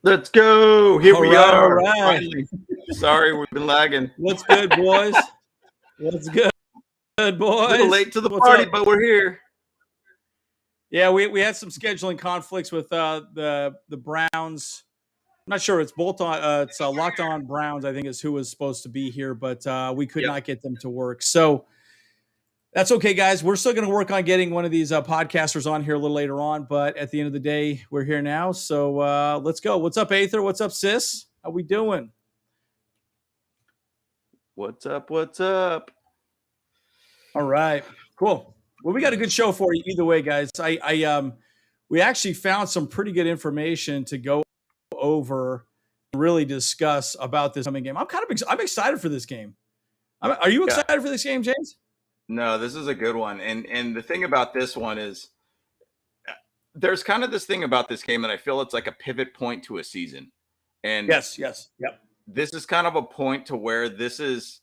Let's go. Here we All are. right. Finally. Sorry, we've been lagging. What's good, boys? What's good, boys? A little late to the What's party, up? but we're here. Yeah, we had some scheduling conflicts with the Browns. I'm not sure it's bolt on. It's Locked On Browns, I think, is who was supposed to be here, but we could Yep. not get them to work. So that's okay, guys. We're still going to work on getting one of these podcasters on here a little later on, but at the end of the day, we're here now. So let's go. What's up, Aether? What's up, Sis? How we doing? What's up? What's up? All right, cool. Well, we got a good show for you either way, guys. We actually found some pretty good information to go over, and really discuss about this coming game. I'm excited for this game. Are you excited for this game, James? No, this is a good one. And the thing about this one is there's kind of this thing about this game, and I feel it's like a pivot point to a season. And yes, yep. This is kind of a point to where this is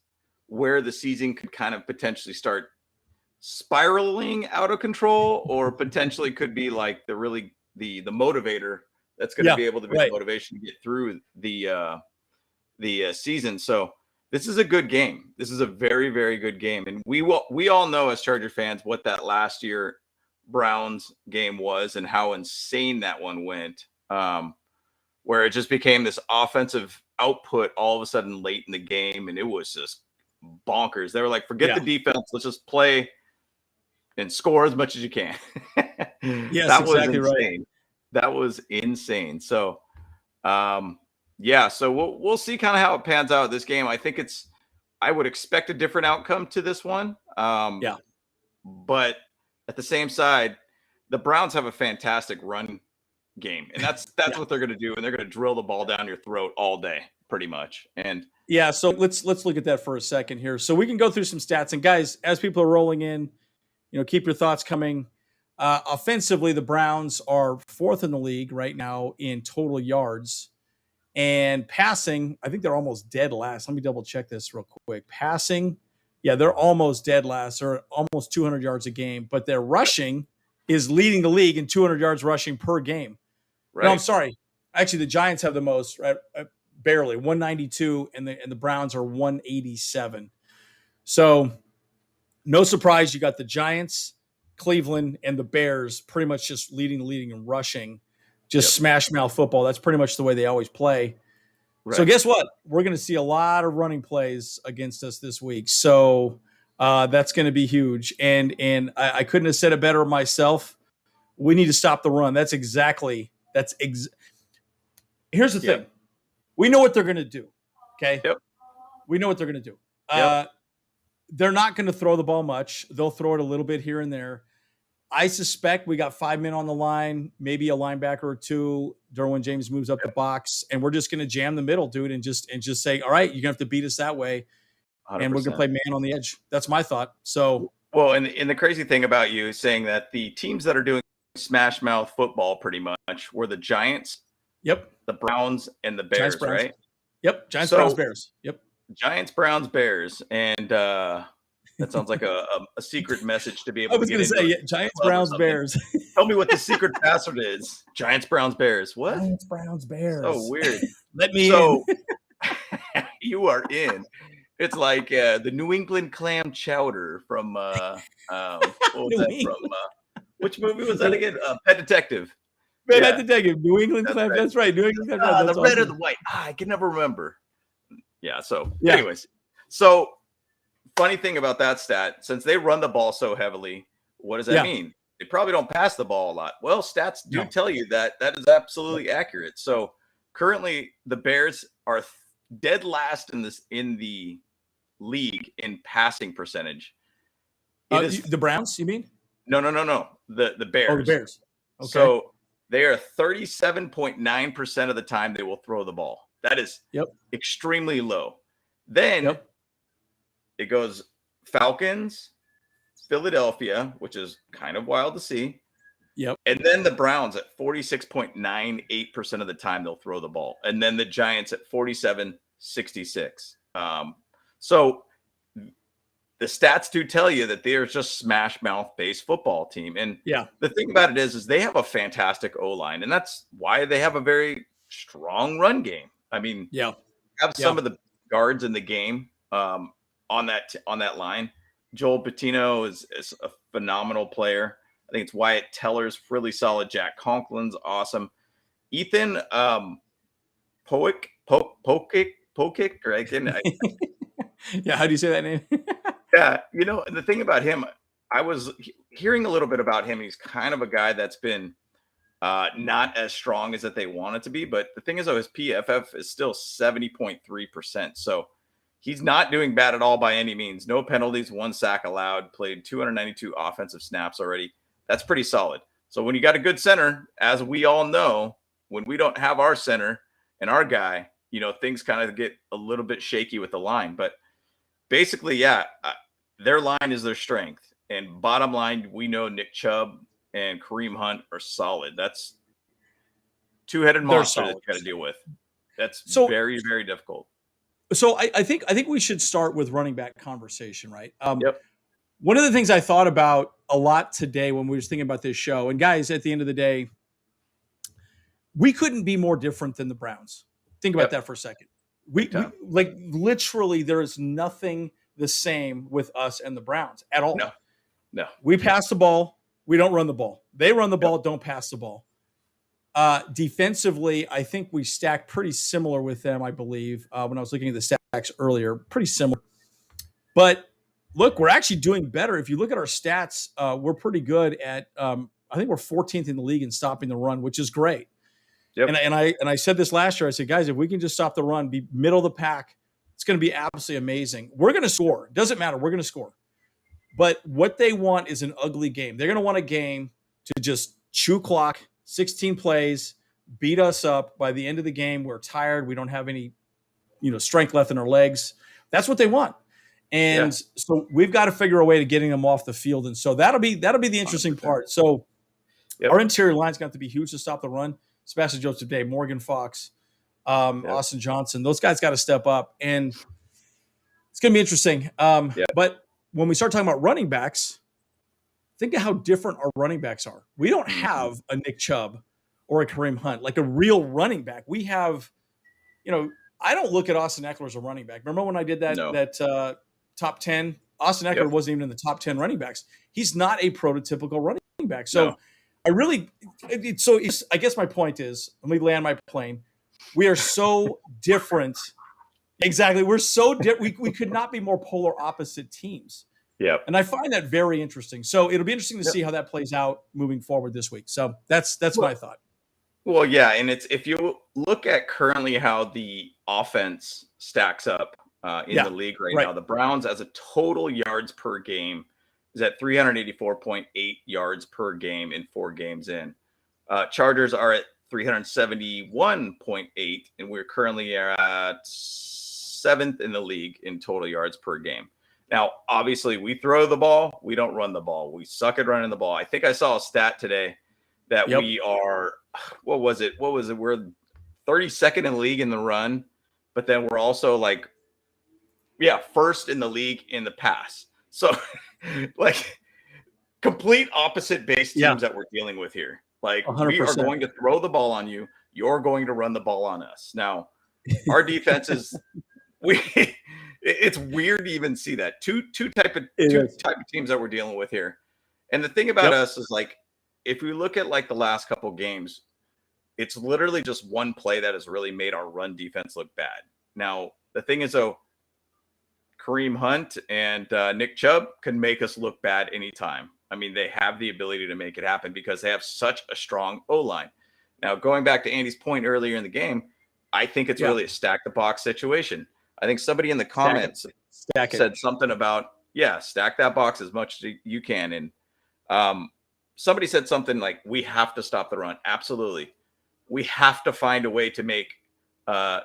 where the season could kind of potentially start spiraling out of control, or potentially could be like the motivator that's going to be able to be the motivation to get through the season. So this is a good game. This is a very, very good game. And we all know as Charger fans what that last year Browns game was and how insane that one went, where it just became this offensive output all of a sudden late in the game. And it was just bonkers. They were like, forget the defense. Let's just play and score as much as you can. Yes, that was exactly insane. Right. That was insane. So, so we'll see kind of how it pans out this game. I would expect a different outcome to this one. But at the same side, the Browns have a fantastic run game, and that's what they're going to do, and they're going to drill the ball down your throat all day, pretty much. And so let's look at that for a second here. So we can go through some stats, and guys, as people are rolling in, keep your thoughts coming. Offensively, the Browns are fourth in the league right now in total yards. And passing, I think they're almost dead last. Let me double check this real quick. Passing, they're almost dead last. They're almost 200 yards a game. But their rushing is leading the league in 200 yards rushing per game. Right. No, I'm sorry. Actually, the Giants have the most, right? Barely, 192, and the Browns are 187. So no surprise, you got the Giants, Cleveland, and the Bears pretty much just leading in rushing. Just smash mouth football. That's pretty much the way they always play. Right. So guess what? We're going to see a lot of running plays against us this week. So that's going to be huge. And I couldn't have said it better myself. We need to stop the run. Here's the thing. We know what they're going to do. Okay. Yep. We know what they're going to do. They're not going to throw the ball much. They'll throw it a little bit here and there. I suspect we got 5 men on the line, maybe a linebacker or two. Derwin James moves up the box, and we're just going to jam the middle, dude, and just say, all right, you're going to have to beat us that way, 100%. And we're going to play man on the edge. That's my thought. So, well, and the crazy thing about you saying that the teams that are doing smash mouth football pretty much were the Giants, the Browns, and the Bears, Giants, right? Yep, Giants, Browns, Bears. Yep, Giants, Browns, Bears, and that sounds like a secret message to be able to get into. I was going to say, Giants, Browns, Bears. Tell me what the secret password is. Giants, Browns, Bears. What? Giants, Browns, Bears. So weird. Let me in. You are in. It's like the New England clam chowder from, what was that from? Which movie was that again? Pet Detective. Pet Detective. New England clam. That's right. New England clam. The awesome. red or the white. I can never remember. Yeah. So anyways, funny thing about that stat, since they run the ball so heavily, what does that mean? They probably don't pass the ball a lot. Well, stats do tell you that is absolutely accurate. So currently the Bears are dead last in the league in passing percentage. The Browns, you mean? No. The Bears. Oh, the Bears. Okay. So they are 37.9% of the time they will throw the ball. That is extremely low. Then it goes Falcons, Philadelphia, which is kind of wild to see. Yep. And then the Browns at 46.98% of the time they'll throw the ball. And then the Giants at 47.66. So the stats do tell you that they're just smash mouth based football team. And the thing about it is they have a fantastic O-line, and that's why they have a very strong run game. I mean, Yeah. have Yeah. some of the guards in the game on that line. Joel Patino is a phenomenal player. I think it's Wyatt Teller's really solid. Jack Conklin's awesome. Ethan Pokic, right? Yeah. How do you say that name? Yeah, and the thing about him, I was hearing a little bit about him. He's kind of a guy that's been not as strong as that they want it to be. But the thing is, though, his PFF is still 70.3%. So he's not doing bad at all by any means. No penalties, 1 sack allowed, played 292 offensive snaps already. That's pretty solid. So when you got a good center, as we all know, when we don't have our center and our guy, things kind of get a little bit shaky with the line. But basically, yeah, their line is their strength. And bottom line, we know Nick Chubb and Kareem Hunt are solid. That's two-headed monster that you got to deal with. That's very, very difficult. So I think we should start with running back conversation, right? Yep. One of the things I thought about a lot today when we were thinking about this show, and guys, at the end of the day, we couldn't be more different than the Browns. Think about that for a second. We like literally there is nothing the same with us and the Browns at all. No. We pass the ball. We don't run the ball. They run the ball, don't pass the ball. Defensively, I think we stack pretty similar with them, I believe, when I was looking at the stacks earlier, pretty similar. But look, we're actually doing better. If you look at our stats, we're pretty good at, I think we're 14th in the league in stopping the run, which is great. Yep. And I said this last year. I said, guys, if we can just stop the run, be middle of the pack, it's going to be absolutely amazing. We're going to score. It doesn't matter. We're going to score. But what they want is an ugly game. They're going to want a game to just chew clock, 16 plays, beat us up. By the end of the game, we're tired. We don't have any, strength left in our legs. That's what they want. And so we've got to figure a way to getting them off the field. And so that'll be the interesting 100%. Part. So our interior line's got to be huge to stop the run. Sebastian Joseph Day, Morgan Fox, Austin Johnson. Those guys got to step up. And it's going to be interesting. But when we start talking about running backs, think of how different our running backs are. We don't have a Nick Chubb or a Kareem Hunt, like a real running back. We have, I don't look at Austin Eckler as a running back. Remember when I did that top 10? Austin Eckler wasn't even in the top 10 running backs. He's not a prototypical running back. So I guess my point is, let me land my plane. We are so different. Exactly. We're so different. We could not be more polar opposite teams. Yep. And I find that very interesting. So it'll be interesting to see how that plays out moving forward this week. So that's my thought. Well, yeah. And if you look at currently how the offense stacks up in the league right now, the Browns as a total yards per game is at 384.8 yards per game in 4 games in. Chargers are at 371.8, and we're currently at 7th in the league in total yards per game. Now, obviously, we throw the ball. We don't run the ball. We suck at running the ball. I think I saw a stat today that we are, what was it? We're 32nd in the league in the run, but then we're also first in the league in the pass. So, complete opposite base teams that we're dealing with here. 100%. We are going to throw the ball on you. You're going to run the ball on us. Now, our defense is it's weird to even see that. Two type of teams that we're dealing with here. And the thing about us is if we look at the last couple games, it's literally just one play that has really made our run defense look bad. Now, the thing is, though, Kareem Hunt and Nick Chubb can make us look bad anytime. I mean, they have the ability to make it happen because they have such a strong O-line. Now, going back to Andy's point earlier in the game, I think it's really a stack the box situation. I think somebody in the comments said something about, stack that box as much as you can. And somebody said something like, we have to stop the run. Absolutely. We have to find a way to make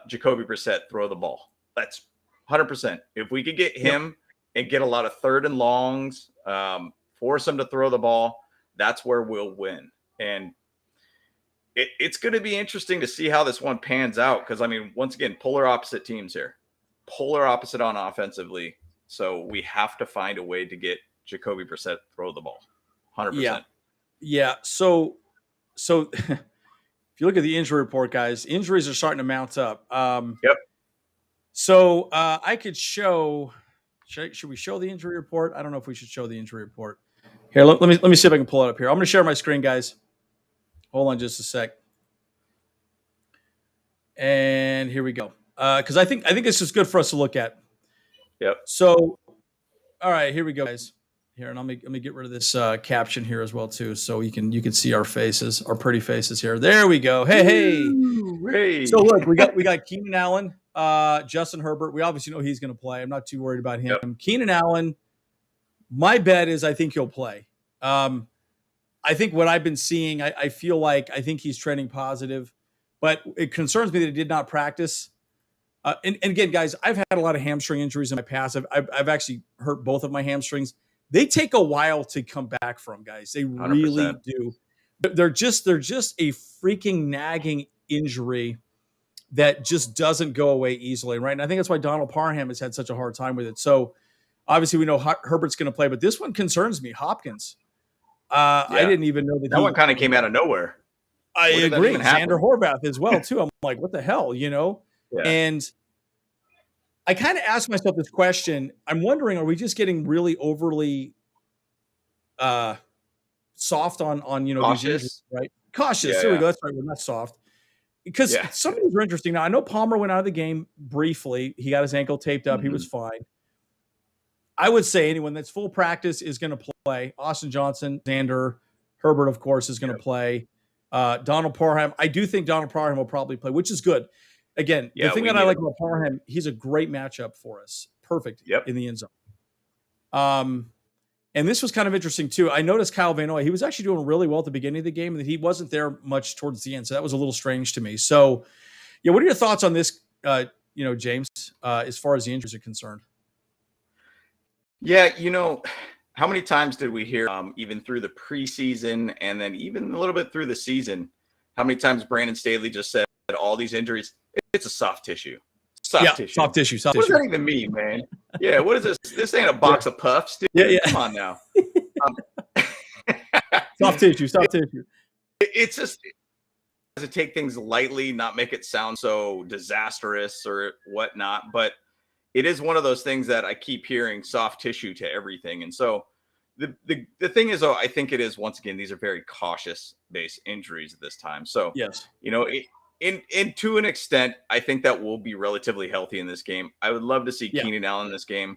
Jacoby Brissett throw the ball. That's 100%. If we could get him and get a lot of 3rd and longs, force him to throw the ball, that's where we'll win. And it's going to be interesting to see how this one pans out. Because, I mean, once again, polar opposite teams here. Polar opposite on offensively. So we have to find a way to get Jacoby Brissett throw the ball. 100%. Yeah. So if you look at the injury report, guys, injuries are starting to mount up. Yep. So I could show. Should we show the injury report? I don't know if we should show the injury report. Here, let me see if I can pull it up here. I'm going to share my screen, guys. Hold on just a sec. And here we go. Because I think this is good for us to look at. Yep. So, all right, here we go, guys. Here, and let me get rid of this caption here as well too, so you can see our faces, our pretty faces here. There we go. Hey. Ooh, hey. So look, we got Keenan Allen, Justin Herbert. We obviously know he's going to play. I'm not too worried about him. Yep. Keenan Allen, my bet is I think he'll play. I think what I've been seeing, I feel like I think he's trending positive, but it concerns me that he did not practice. And again, guys, I've had a lot of hamstring injuries in my past. I've actually hurt both of my hamstrings. They take a while to come back from, guys. They really 100%. do. They're just a freaking nagging injury that just doesn't go away easily, right? And I think that's why Donald Parham has had such a hard time with it. So obviously we know Herbert's going to play, but this one concerns me. Hopkins. Yeah. I didn't even know that one kind of came out of nowhere. I agree. Xander Horvath as well too. I'm like, what the hell, Yeah. And I kind of asked myself this question. I'm wondering, are we just getting really overly soft on cautious. These injuries, right? Cautious. There we go. That's right. We're not soft. Because some of these are interesting. Now, I know Palmer went out of the game briefly. He got his ankle taped up. Mm-hmm. He was fine. I would say anyone that's full practice is going to play. Austin Johnson, Xander, Herbert, of course, is going to play. Donald Parham. I do think Donald Parham will probably play, which is good. Again, the thing that I like about Parham, he's a great matchup for us. Perfect in the end zone. And this was kind of interesting, too. I noticed Kyle Van Noy, he was actually doing really well at the beginning of the game, and that he wasn't there much towards the end. So that was a little strange to me. So, what are your thoughts on this, James, as far as the injuries are concerned? Yeah, how many times did we hear, even through the preseason and then even a little bit through the season, how many times Brandon Staley just said all these injuries, it's a soft tissue. Soft tissue. Soft tissue. What does that even mean, man? Yeah, what is this? This ain't a box of puffs, dude. Yeah. Come on now. Soft tissue. It's just to take things lightly, not make it sound so disastrous or whatnot. But it is one of those things that I keep hearing soft tissue to everything. And so the thing is, I think it is, once again, these are very cautious based injuries at this time. So, yes, in to an extent, I think that we'll be relatively healthy in this game. I would love to see Keenan Allen in this game.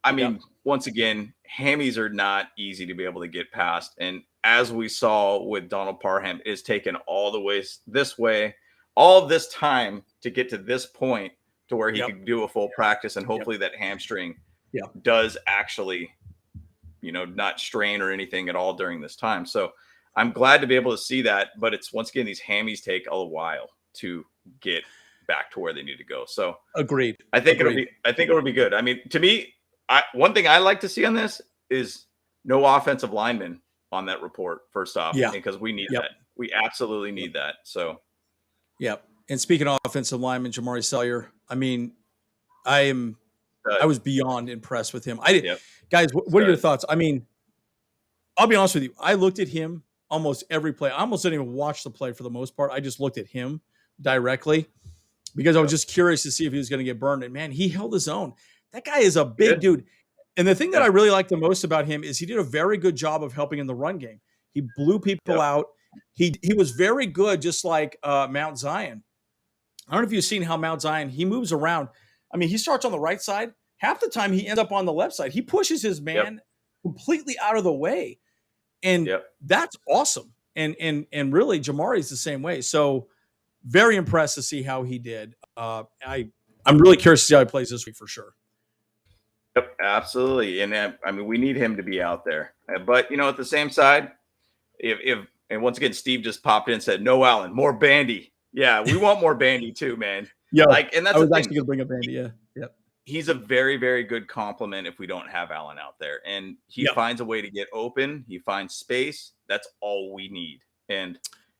I mean, once again, hammies are not easy to be able to get past. And as we saw with Donald Parham, it has taken all the ways this way, all this time to get to this point to where he could do a full practice. And hopefully that hamstring does actually, not strain or anything at all during this time. So I'm glad to be able to see that, but it's, once again, these hammies take a while to get back to where they need to go. So agreed. I think it'll be good. I mean, to me, one thing I like to see on this is no offensive linemen on that report, first off, because we need that. We absolutely need that. So, And speaking of offensive lineman, Jamari Sellier, I mean, I was beyond impressed with him. Guys, what are your thoughts? I mean, I'll be honest with you. I looked at him almost every play. I almost didn't even watch the play for the most part. I just looked at him directly because I was just curious to see if he was going to get burned. And man, he held his own. That guy is a big dude. And the thing that I really like the most about him is he did a very good job of helping in the run game. He blew people out. He was very good, just like Mount Zion. I don't know if you've seen how Mount Zion, he moves around. I mean, he starts on the right side. Half the time he ends up on the left side. He pushes his man completely out of the way. And that's awesome. And really, Jamari's the same way. So very impressed to see how he did. I'm really curious to see how he plays this week for sure. Yep, absolutely. And I mean, we need him to be out there. But, at the same side, and once again, Steve just popped in and said, no, Allen, more Bandy. Yeah, we want more Bandy too, man. Yeah, and that's I was actually going to bring up Bandy. Yep. He's a very, very good compliment if we don't have Allen out there. And he finds a way to get open. He finds space. That's all we need. And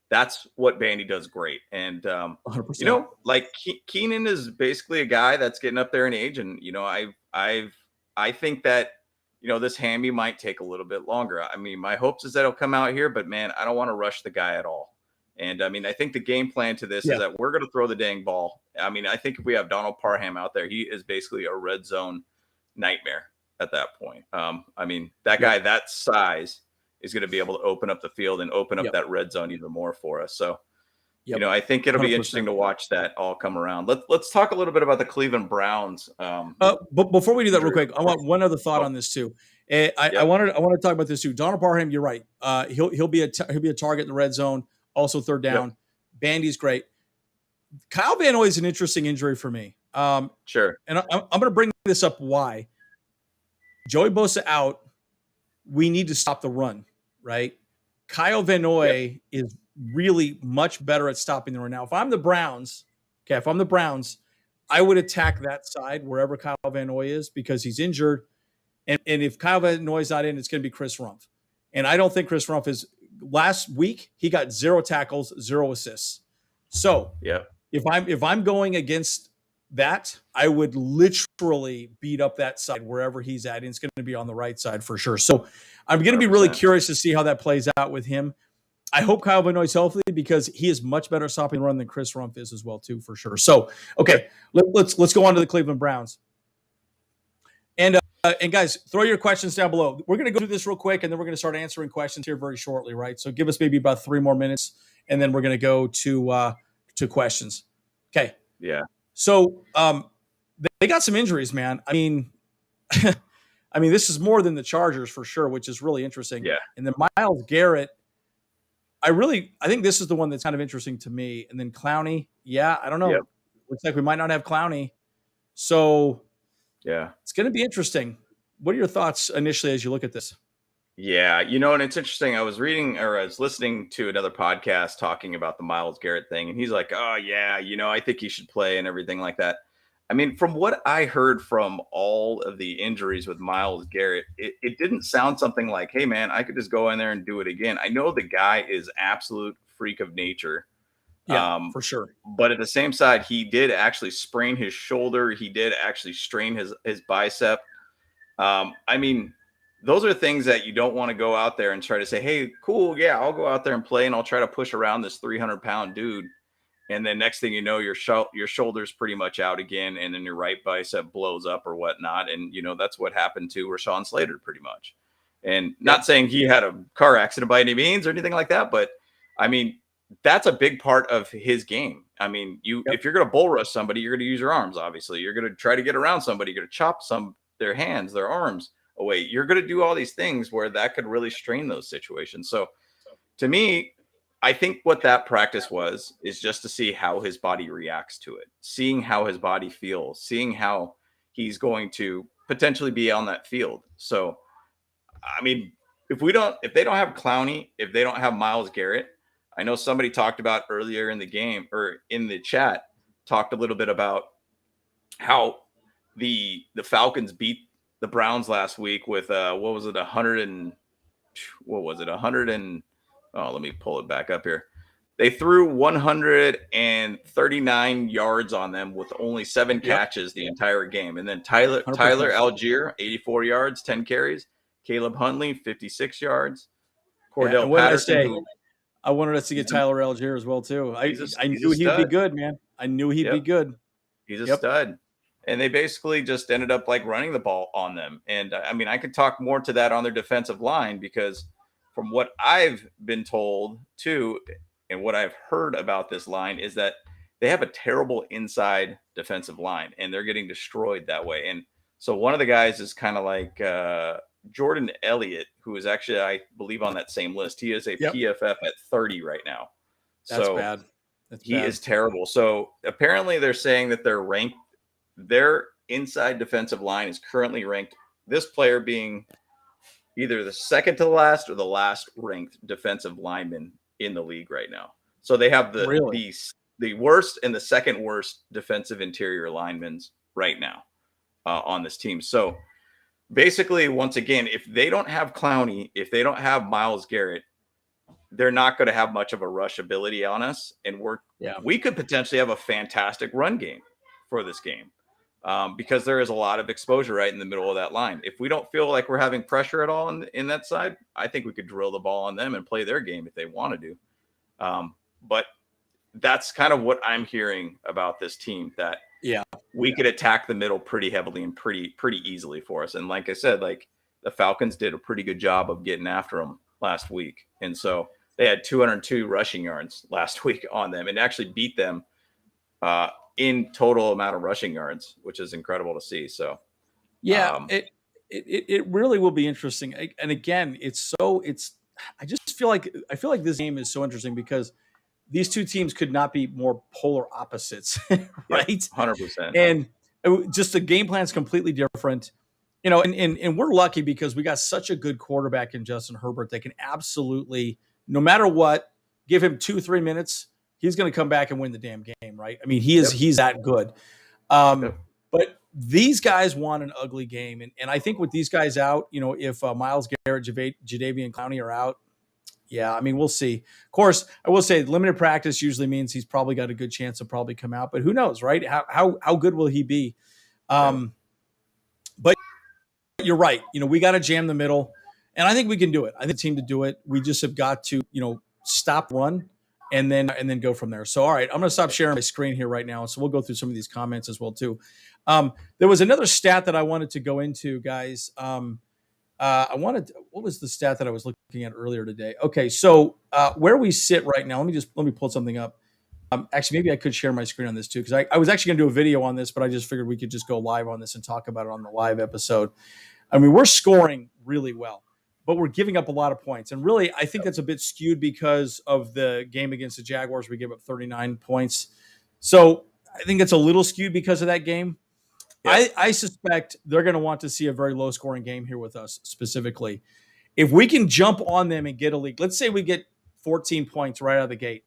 that's what Bandy does great. And, 100%. like Keenan is basically a guy that's getting up there in age. And, I think that, this hammy might take a little bit longer. I mean, my hopes is that he'll come out here, but man, I don't want to rush the guy at all. And I mean, I think the game plan to this Yeah. is that we're going to throw the dang ball. I mean, I think if we have Donald Parham out there, he is basically a red zone nightmare at that point. I mean, that guy, that size, is going to be able to open up the field and open up that red zone even more for us. So, you know, I think it'll be 100%. interesting to watch that all come around. Let's talk a little bit about the Cleveland Browns. But before we do that, real quick, I want one other thought on this too. I want to talk about this too. Donald Parham, you're right. He'll be a target in the red zone, also third down. Bandy's great. Kyle Van Noy is an interesting injury for me. Sure. And I'm going to bring this up. Why? Joey Bosa out. We need to stop the run, right? Kyle Van Noy is really much better at stopping the run. Now, if I'm the Browns, I would attack that side wherever Kyle Van Noy is because he's injured. And if Kyle Van Noy's not in, it's going to be Chris Rumph. And I don't think Chris Rumph is. Last week, he got 0 tackles, 0 assists. So if I'm going against that, I would literally beat up that side wherever he's at. And it's going to be on the right side for sure. So I'm going to be really curious to see how that plays out with him. I hope Kyle Van Noy's healthy because he is much better at stopping the run than Chris Rumph is as well, too, for sure. So, okay, let's go on to the Cleveland Browns. And guys, throw your questions down below. We're going to go through this real quick, and then we're going to start answering questions here very shortly, right? So give us maybe about 3 more minutes, and then we're going to go to questions. Okay. Yeah. So they got some injuries, man. I mean, this is more than the Chargers for sure, which is really interesting. Yeah. And then Myles Garrett, I think this is the one that's kind of interesting to me. And then Clowney, I don't know. Yep. Looks like we might not have Clowney. So it's going to be interesting. What are your thoughts initially as you look at this? Yeah, and it's interesting. I was listening to another podcast talking about the Myles Garrett thing, and he's like, "Oh yeah, I think he should play and everything like that." I mean, from what I heard from all of the injuries with Myles Garrett, it didn't sound something like, "Hey man, I could just go in there and do it again." I know the guy is absolute freak of nature. Yeah, for sure. But at the same side, he did actually sprain his shoulder. He did actually strain his bicep. I mean, those are things that you don't want to go out there and try to say, hey, cool. Yeah, I'll go out there and play and I'll try to push around this 300-pound dude. And then next thing you know, your shoulder's pretty much out again. And then your right bicep blows up or whatnot. And, that's what happened to Rashawn Slater pretty much. And not saying he had a car accident by any means or anything like that. But I mean, that's a big part of his game. I mean, if you're going to bull rush somebody, you're going to use your arms. Obviously, you're going to try to get around somebody. You're going to chop their hands, their arms away. You're going to do all these things where that could really strain those situations. So to me, I think what that practice is just to see how his body reacts to it, seeing how his body feels, seeing how he's going to potentially be on that field. So, I mean, if they don't have Clowney, if they don't have Myles Garrett, I know somebody talked about earlier in the game or in the chat, talked a little bit about how the Falcons beat the Browns last week with 100 and let me pull it back up here. They threw 139 yards on them with only 7 catches the entire game. And then Tyler Algier, 84 yards, 10 carries. Caleb Huntley, 56 yards. Cordell Patterson. I wanted us to get Tyler Algier as well, too. I knew he'd be good, man. I knew he'd be good. He's a stud. And they basically just ended up like running the ball on them. And I mean, I could talk more to that on their defensive line because from what I've been told too, and what I've heard about this line is that they have a terrible inside defensive line and they're getting destroyed that way. And so one of the guys is kind of like Jordan Elliott, who is actually, I believe, on that same list. He is a PFF at 30 right now. That's bad. He is terrible. So apparently they're saying that their inside defensive line is currently ranked, this player being either the second to the last or the last ranked defensive lineman in the league right now. So they have the worst and the second worst defensive interior linemen right now on this team. So basically, once again, if they don't have Clowney, if they don't have Myles Garrett, they're not going to have much of a rush ability on us. And we could potentially have a fantastic run game for this game. Because there is a lot of exposure right in the middle of that line. If we don't feel like we're having pressure at all in that side, I think we could drill the ball on them and play their game if they want to do. But that's kind of what I'm hearing about this team, that Yeah. we could attack the middle pretty heavily and pretty easily for us. And like I said, like the Falcons did a pretty good job of getting after them last week. And so they had 202 rushing yards last week on them and actually beat them in total amount of rushing yards, which is incredible to see. So Yeah, it really will be interesting. And again, I feel like this game is so interesting because these two teams could not be more polar opposites, right? 100%. And just the game plan is completely different. And we're lucky because we got such a good quarterback in Justin Herbert that can absolutely, no matter what, give him 2-3 minutes, he's going to come back and win the damn game, right? I mean, he's that good. But these guys want an ugly game. And I think with these guys out, if Myles Garrett, Jadeveon Clowney are out, yeah, I mean, we'll see. Of course, I will say limited practice usually means he's probably got a good chance to probably come out, but who knows, right? How good will he be? But you're right. We got to jam the middle, and I think we can do it. I think the team to do it. We just have got to, stop run and then go from there. So, all right, I'm going to stop sharing my screen here right now. So we'll go through some of these comments as well too. There was another stat that I wanted to go into, guys. What was the stat that I was looking at earlier today? Okay, so where we sit right now, let me pull something up. Actually, maybe I could share my screen on this too, because I was actually going to do a video on this, but I just figured we could just go live on this and talk about it on the live episode. I mean, we're scoring really well, but we're giving up a lot of points. And really, I think that's a bit skewed because of the game against the Jaguars. We gave up 39 points. So I think it's a little skewed because of that game. Yeah. I suspect they're going to want to see a very low-scoring game here with us specifically. If we can jump on them and get a lead, let's say we get 14 points right out of the gate,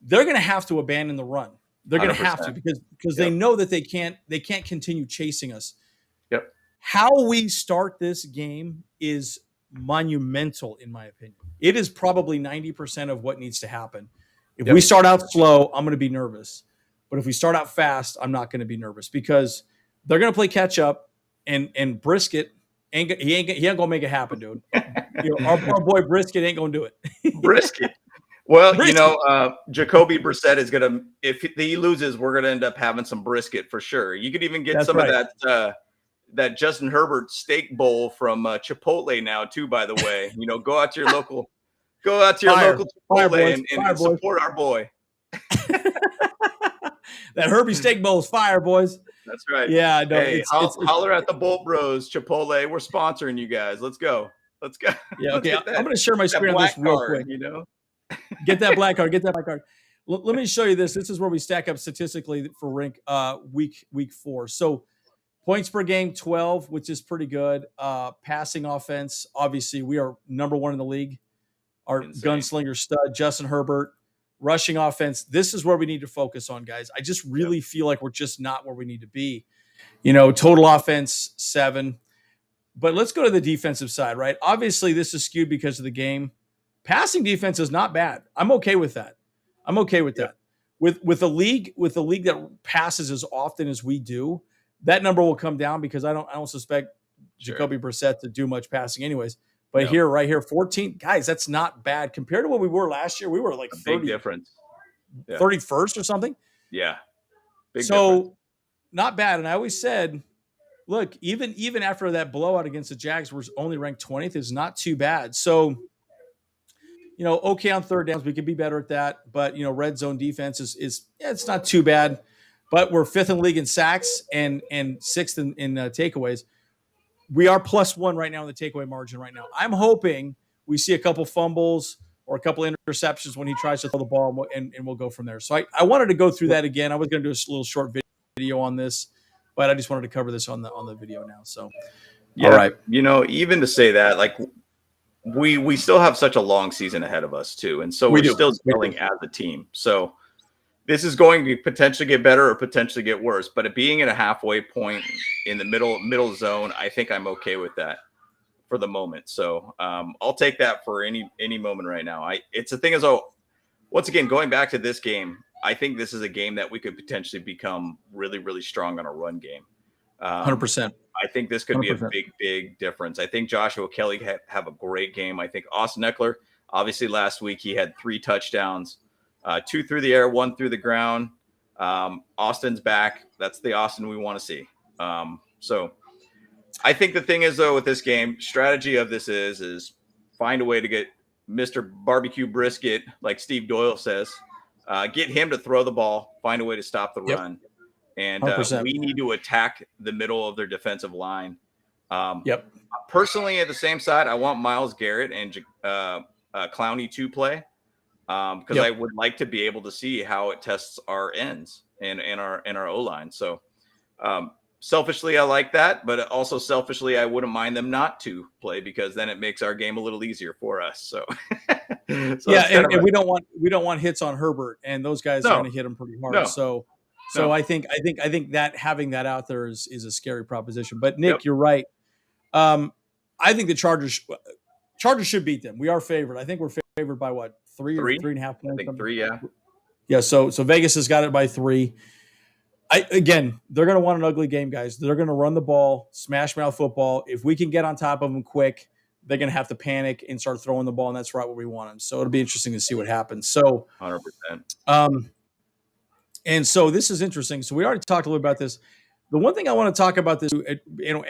they're going to have to abandon the run. They're going to have to because they know that they can't continue chasing us. Yep. How we start this game is monumental, in my opinion. It is probably 90% of what needs to happen. If we start out slow, I'm going to be nervous. But if we start out fast, I'm not going to be nervous because they're going to play catch up, and Brisket he ain't going to make it happen, dude. Our boy Brisket ain't going to do it. Brisket. Well, Jacoby Brissett is going to, if he loses, we're going to end up having some brisket for sure. You could even get of that Justin Herbert steak bowl from Chipotle now too, by the way. Go out to your local Chipotle and support our boy. That Herbie steak bowl is fire, boys. That's right. Yeah, no, hey, holler at the Bolt Bros, Chipotle. We're sponsoring you guys. Let's go. Yeah, okay. I'm going to share my screen on this real quick. Get that black card. Let me show you this. This is where we stack up statistically for Rink week 4. So points per game, 12, which is pretty good. Passing offense, obviously, we are number 1 in the league. Our gunslinger stud, Justin Herbert. Rushing offense, this is where we need to focus on, guys. I just really feel like we're just not where we need to be. Total offense, 7. But let's go to the defensive side, right? Obviously, this is skewed because of the game. Passing defense is not bad. I'm okay with that. That. With a league that passes as often as we do, that number will come down because I don't suspect Jacoby Brissett to do much passing anyways. But right here, 14 guys, that's not bad compared to what we were last year. We were like 30, big difference, 31st or something. Yeah, big difference. Not bad. And I always said, look, even after that blowout against the Jags, we're only ranked 20th. Is not too bad. So, okay on third downs, we could be better at that. But red zone defense is it's not too bad. But we're 5th in the league in sacks and 6th in takeaways. We are +1 right now in the takeaway margin right now. I'm hoping we see a couple fumbles or a couple interceptions when he tries to throw the ball, and we'll go from there. So I wanted to go through that again. I was going to do a little short video on this, but I just wanted to cover this on the video now. So, all right. Even to say that, like we still have such a long season ahead of us too, and so we're still scaling as a team. So this is going to potentially get better or potentially get worse. But it being at a halfway point in the middle zone, I think I'm okay with that for the moment. So I'll take that for any moment right now. It's the thing is, once again, going back to this game, I think this is a game that we could potentially become really, really strong on a run game. 100%. I think this could 100%. be a big difference. I think Joshua Kelly have a great game. I think Austin Eckler, obviously last week he had 3 touchdowns. 2 through the air, 1 through the ground. Austin's back. That's the Austin we want to see. So I think the thing is, though, with this game, strategy of this is find a way to get Mr. Barbecue Brisket, like Steve Doyle says, get him to throw the ball, find a way to stop the run. And we need to attack the middle of their defensive line. Personally, at the same side, I want Myles Garrett and Clowney to play because I would like to be able to see how it tests our ends and our O-line. So selfishly, I like that, but also selfishly, I wouldn't mind them not to play because then it makes our game a little easier for us. So, and we don't want hits on Herbert, and those guys are going to hit him pretty hard. So I think that having that out there is a scary proposition. But Nick, you're right. I think the Chargers should beat them. We are favored. I think we're favored by what, 3 or 3.5 points? I think 3, yeah. Yeah, so Vegas has got it by 3. Again, they're going to want an ugly game, guys. They're going to run the ball, smash mouth football. If we can get on top of them quick, they're going to have to panic and start throwing the ball, and that's right where we want them. So it'll be interesting to see what happens. So 100%. And so this is interesting. So we already talked a little about this. The one thing I want to talk about this,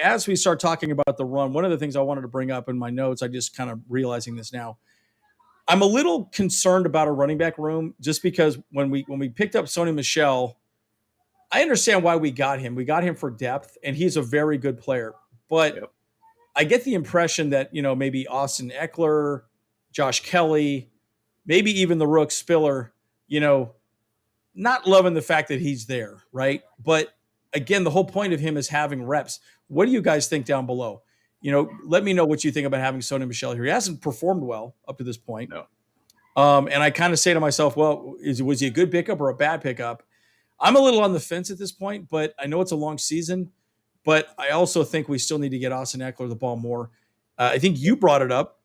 as we start talking about the run, one of the things I wanted to bring up in my notes, I just kind of realizing this now. I'm a little concerned about a running back room just because when we picked up Sony Michel, I understand why we got him. We got him for depth, and he's a very good player. But I get the impression that, maybe Austin Eckler, Josh Kelly, maybe even the Rook Spiller, not loving the fact that he's there, right? But again, the whole point of him is having reps. What do you guys think down below? Let me know what you think about having Sony Michel here. He hasn't performed well up to this point. No. And I kind of say to myself, well, was he a good pickup or a bad pickup? I'm a little on the fence at this point, but I know it's a long season. But I also think we still need to get Austin Eckler the ball more. I think you brought it up.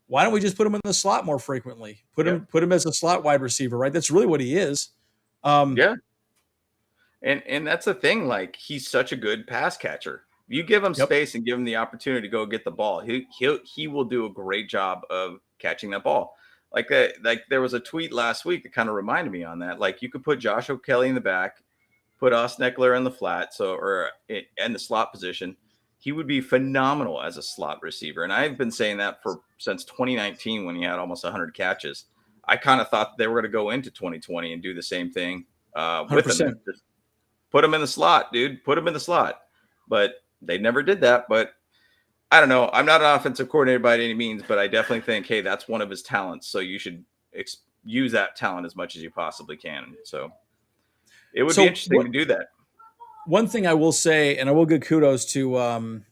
Why don't we just put him in the slot more frequently? Put him as a slot wide receiver, right? That's really what he is. And that's the thing. Like, he's such a good pass catcher. You give him space and give him the opportunity to go get the ball. He will do a great job of catching that ball. Like there was a tweet last week that kind of reminded me on that. Like, you could put Josh O'Kelly in the back, put Austin Eckler in the flat, in the slot position. He would be phenomenal as a slot receiver. And I've been saying that since 2019 when he had almost 100 catches. I kind of thought they were going to go into 2020 and do the same thing with him. Just put him in the slot, dude. Put him in the slot. But they never did that. But I don't know. I'm not an offensive coordinator by any means, but I definitely think, hey, that's one of his talents. So you should use that talent as much as you possibly can. So it would be interesting to do that. One thing I will say, and I will give kudos to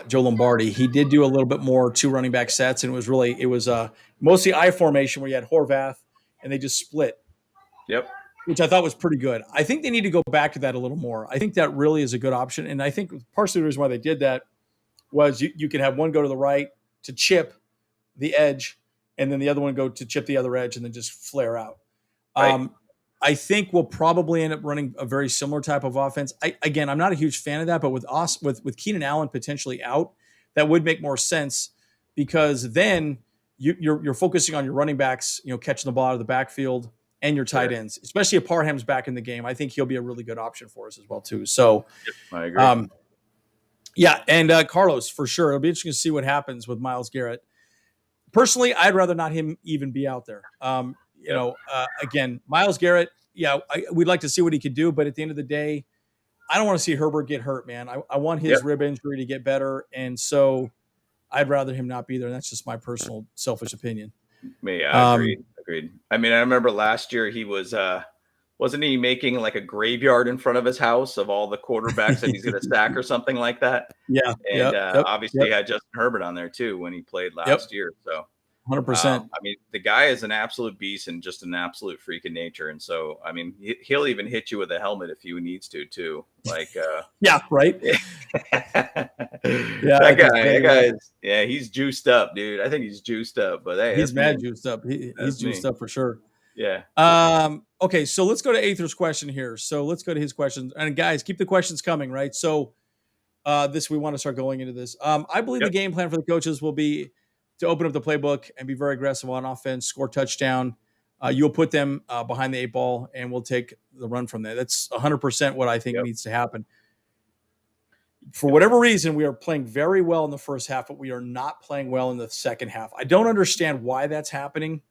Joe Lombardi. He did do a little bit more 2 running back sets, and it was mostly I formation where you had Horvath, and they just split. Yep. Which I thought was pretty good. I think they need to go back to that a little more. I think that really is a good option, and I think partially the reason why they did that was you can have one go to the right to chip the edge, and then the other one go to chip the other edge, and then just flare out. Right. I think we'll probably end up running a very similar type of offense. I'm not a huge fan of that, but with Keenan Allen potentially out, that would make more sense because then you're focusing on your running backs, catching the ball out of the backfield and your tight ends, especially if Parham's back in the game. I think he'll be a really good option for us as well too. So, I agree. And Carlos, for sure, it'll be interesting to see what happens with Myles Garrett. Personally, I'd rather not him even be out there. Again, Myles Garrett, we'd like to see what he could do, but at the end of the day, I don't want to see Herbert get hurt, man. I want his rib injury to get better, and so I'd rather him not be there. And that's just my personal selfish opinion. Yeah, agreed. I mean, I remember last year he was wasn't he making like a graveyard in front of his house of all the quarterbacks that he's going to sack or something like that? Yeah. And obviously he had Justin Herbert on there too when he played last year. So 100%. I mean, the guy is an absolute beast and just an absolute freak of nature. And so, I mean, he'll even hit you with a helmet if he needs to too. Like, yeah, right. That guy, he's juiced up, dude. I think he's juiced up, but hey, he's mad juiced up. He's juiced up for sure. Yeah. Okay, so let's go to Aether's question here. So let's go to his questions. And guys, keep the questions coming, right? So we want to start going into this. I believe the game plan for the coaches will be to open up the playbook and be very aggressive on offense, score touchdown. you'll put them behind the 8 ball, and we'll take the run from there. That's 100% what I think needs to happen. For whatever reason, we are playing very well in the first half, but we are not playing well in the second half. I don't understand why that's happening.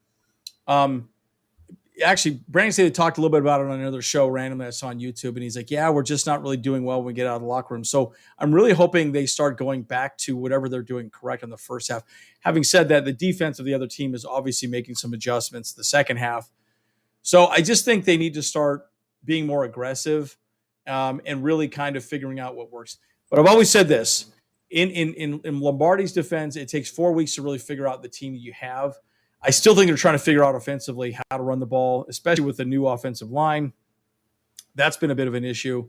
Actually, Brandon Staley talked a little bit about it on another show randomly I saw on YouTube, and he's like, yeah, we're just not really doing well when we get out of the locker room. So I'm really hoping they start going back to whatever they're doing correct in the first half. Having said that, the defense of the other team is obviously making some adjustments the second half. So I just think they need to start being more aggressive and really kind of figuring out what works. But I've always said this, in Lombardi's defense, it takes 4 weeks to really figure out the team that you have. I still think they're trying to figure out offensively how to run the ball, especially with the new offensive line. That's been a bit of an issue.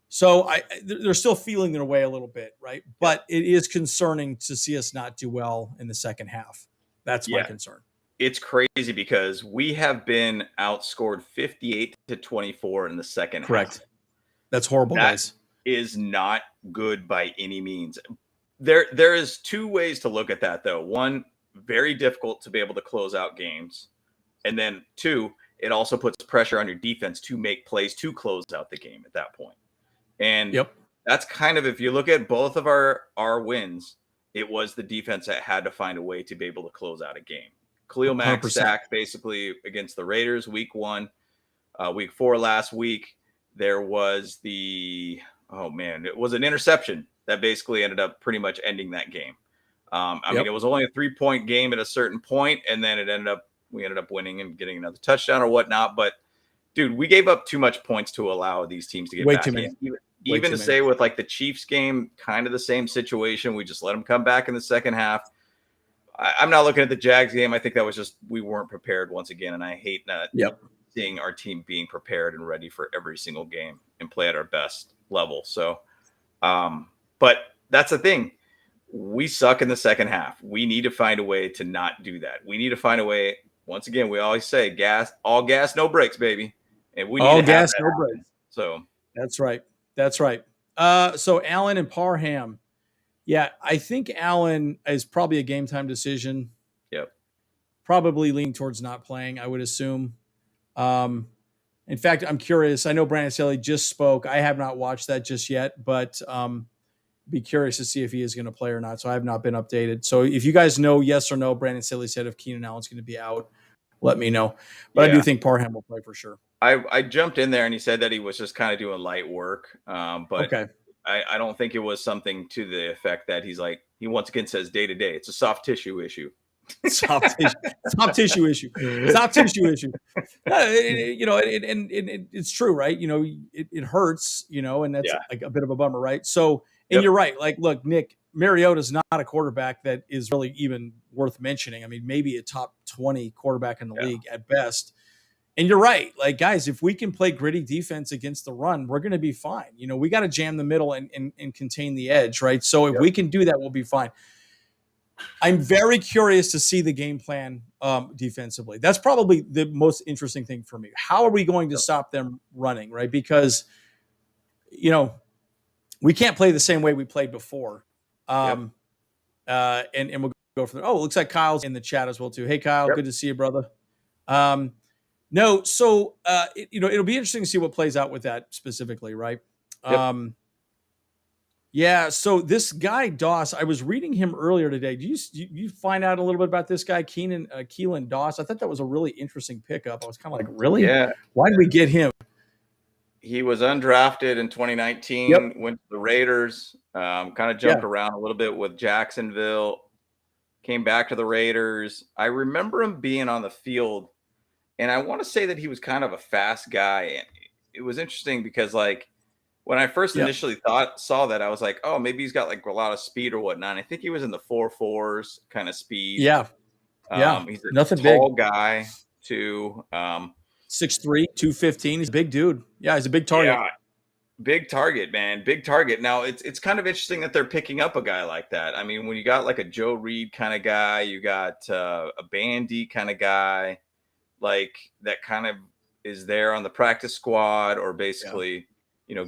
So they're still feeling their way a little bit, right? But it is concerning to see us not do well in the second half. That's my concern. It's crazy because we have been outscored 58-24 in the second half. That's horrible, guys. Is not good by any means. There is two ways to look at that, though. One, very difficult to be able to close out games. And then two, it also puts pressure on your defense to make plays to close out the game at that point. And that's kind of, if you look at both of our wins, it was the defense that had to find a way to be able to close out a game. Khalil Mack sacked basically against the Raiders week 1. Week 4 last week, there was it was an interception that basically ended up pretty much ending that game. I mean, it was only a 3-point game at a certain point, and then we ended up winning and getting another touchdown or whatnot. But dude, we gave up too much points to allow these teams to get back in. Even to say with like the Chiefs game, kind of the same situation. We just let them come back in the second half. I'm not looking at the Jags game. I think that was just, we weren't prepared once again. And I hate not seeing our team being prepared and ready for every single game and play at our best level. So, but that's the thing. We suck in the second half. We need to find a way to not do that. We need to find a way. Once again, we always say all gas, no brakes, baby. And we need all gas, no brakes. So that's right. That's right. So Allen and Parham. Yeah, I think Allen is probably a game time decision. Yep. Probably leaning towards not playing, I would assume. In fact, I'm curious. I know Brandon Staley just spoke. I have not watched that just yet, but be curious to see if he is going to play or not. So I have not been updated. So if you guys know yes or no, Brandon Staley said if Keenan Allen's going to be out, let me know. But I do think Parham will play for sure. I jumped in there and he said that he was just kind of doing light work. But I don't think it was something to the effect that he's like, he once again says day to day. It's a soft tissue issue. Soft tissue issue. It's true, right? It hurts, and that's like a bit of a bummer, right? So, and you're right. Like, look, Nick, Mariota's not a quarterback that is really even worth mentioning. I mean, maybe a top 20 quarterback in the league at best. And you're right. Like, guys, if we can play gritty defense against the run, we're going to be fine. We got to jam the middle and contain the edge, right? So if we can do that, we'll be fine. I'm very curious to see the game plan defensively. That's probably the most interesting thing for me. How are we going to stop them running, right? Because, we can't play the same way we played before. And we'll go from there. Oh, it looks like Kyle's in the chat as well, too. Hey, Kyle, good to see you, brother. So it'll be interesting to see what plays out with that specifically, right? So this guy Doss, I was reading him earlier today. Do you find out a little bit about this guy, Keelan Doss? I thought that was a really interesting pickup. I was kind of like, really? Yeah. Why did we get him? He was undrafted in 2019, went to the Raiders, kind of jumped around a little bit with Jacksonville, came back to the Raiders. I remember him being on the field, and I want to say that he was kind of a fast guy. And it was interesting because, like, when I first initially saw that, I was like, oh, maybe he's got like a lot of speed or whatnot. And I think he was in the 4.4s kind of speed. He's a tall guy too. 6'3", 215. He's a big dude. Yeah, he's a big target. Yeah, big target, man. Big target. Now, it's kind of interesting that they're picking up a guy like that. I mean, when you got like a Joe Reed kind of guy, you got a Bandy kind of guy, like that kind of is there on the practice squad or basically,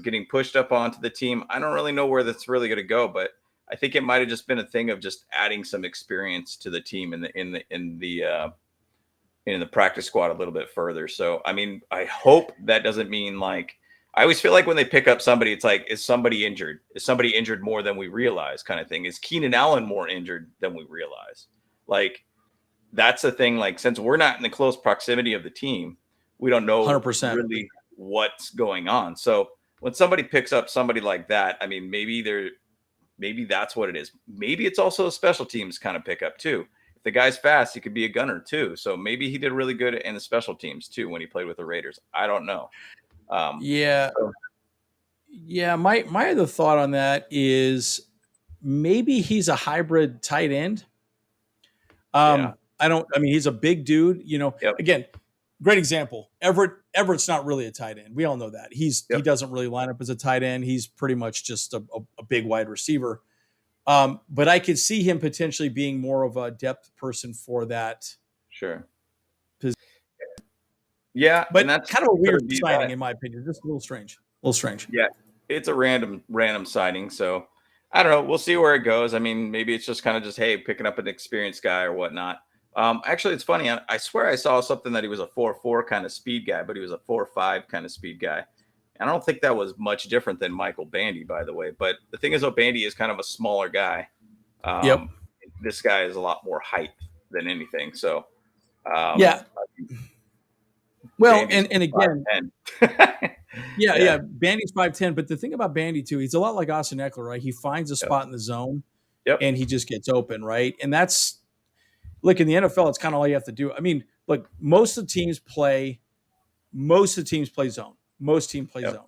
getting pushed up onto the team. I don't really know where that's really going to go, but I think it might have just been a thing of just adding some experience to the team in the in the practice squad a little bit further. So, I mean, I hope that doesn't mean like, I always feel like when they pick up somebody, it's like, is somebody injured? Is somebody injured more than we realize kind of thing? Is Keenan Allen more injured than we realize? Like, that's the thing. Like, since we're not in the close proximity of the team, we don't know 100%. really what's going on. So when somebody picks up somebody like that, I mean, maybe that's what it is. Maybe it's also a special teams kind of pickup too. If the guy's fast, he could be a gunner too. So maybe he did really good in the special teams too when he played with the Raiders. I don't know. Yeah. So, Yeah. My other thought on that is maybe he's a hybrid tight end. yeah. I mean, he's a big dude, Yep. again, great example. Everett's not really a tight end. We all know that. He Yep. doesn't really line up as a tight end. He's pretty much just a big wide receiver. But I could see him potentially being more of a depth person for that. Sure. Yeah, But and that's kind of a weird could be signing, that. in my opinion. Just a little strange. A little strange. Yeah, it's a random signing. So I don't know. We'll see where it goes. I mean, maybe it's just kind of just hey, picking up an experienced guy or whatnot. Actually, it's funny. I swear I saw something that he was a 4.4 kind of speed guy, but he was a 4.5 kind of speed guy. And I don't think that was much different than Michael Bandy, by the way. But the thing is, Bandy is kind of a smaller guy. Yep. This guy is a lot more height than anything. So Yeah. Well, Bandy's and again, 5'10". yeah. Bandy's 5'10", but the thing about Bandy too, he's a lot like Austin Eckler, right? He finds a spot in the zone Yep. and he just gets open, right? And that's look in the NFL, it's kind of all you have to do. I mean, look, most of the teams play zone. Most teams play zone.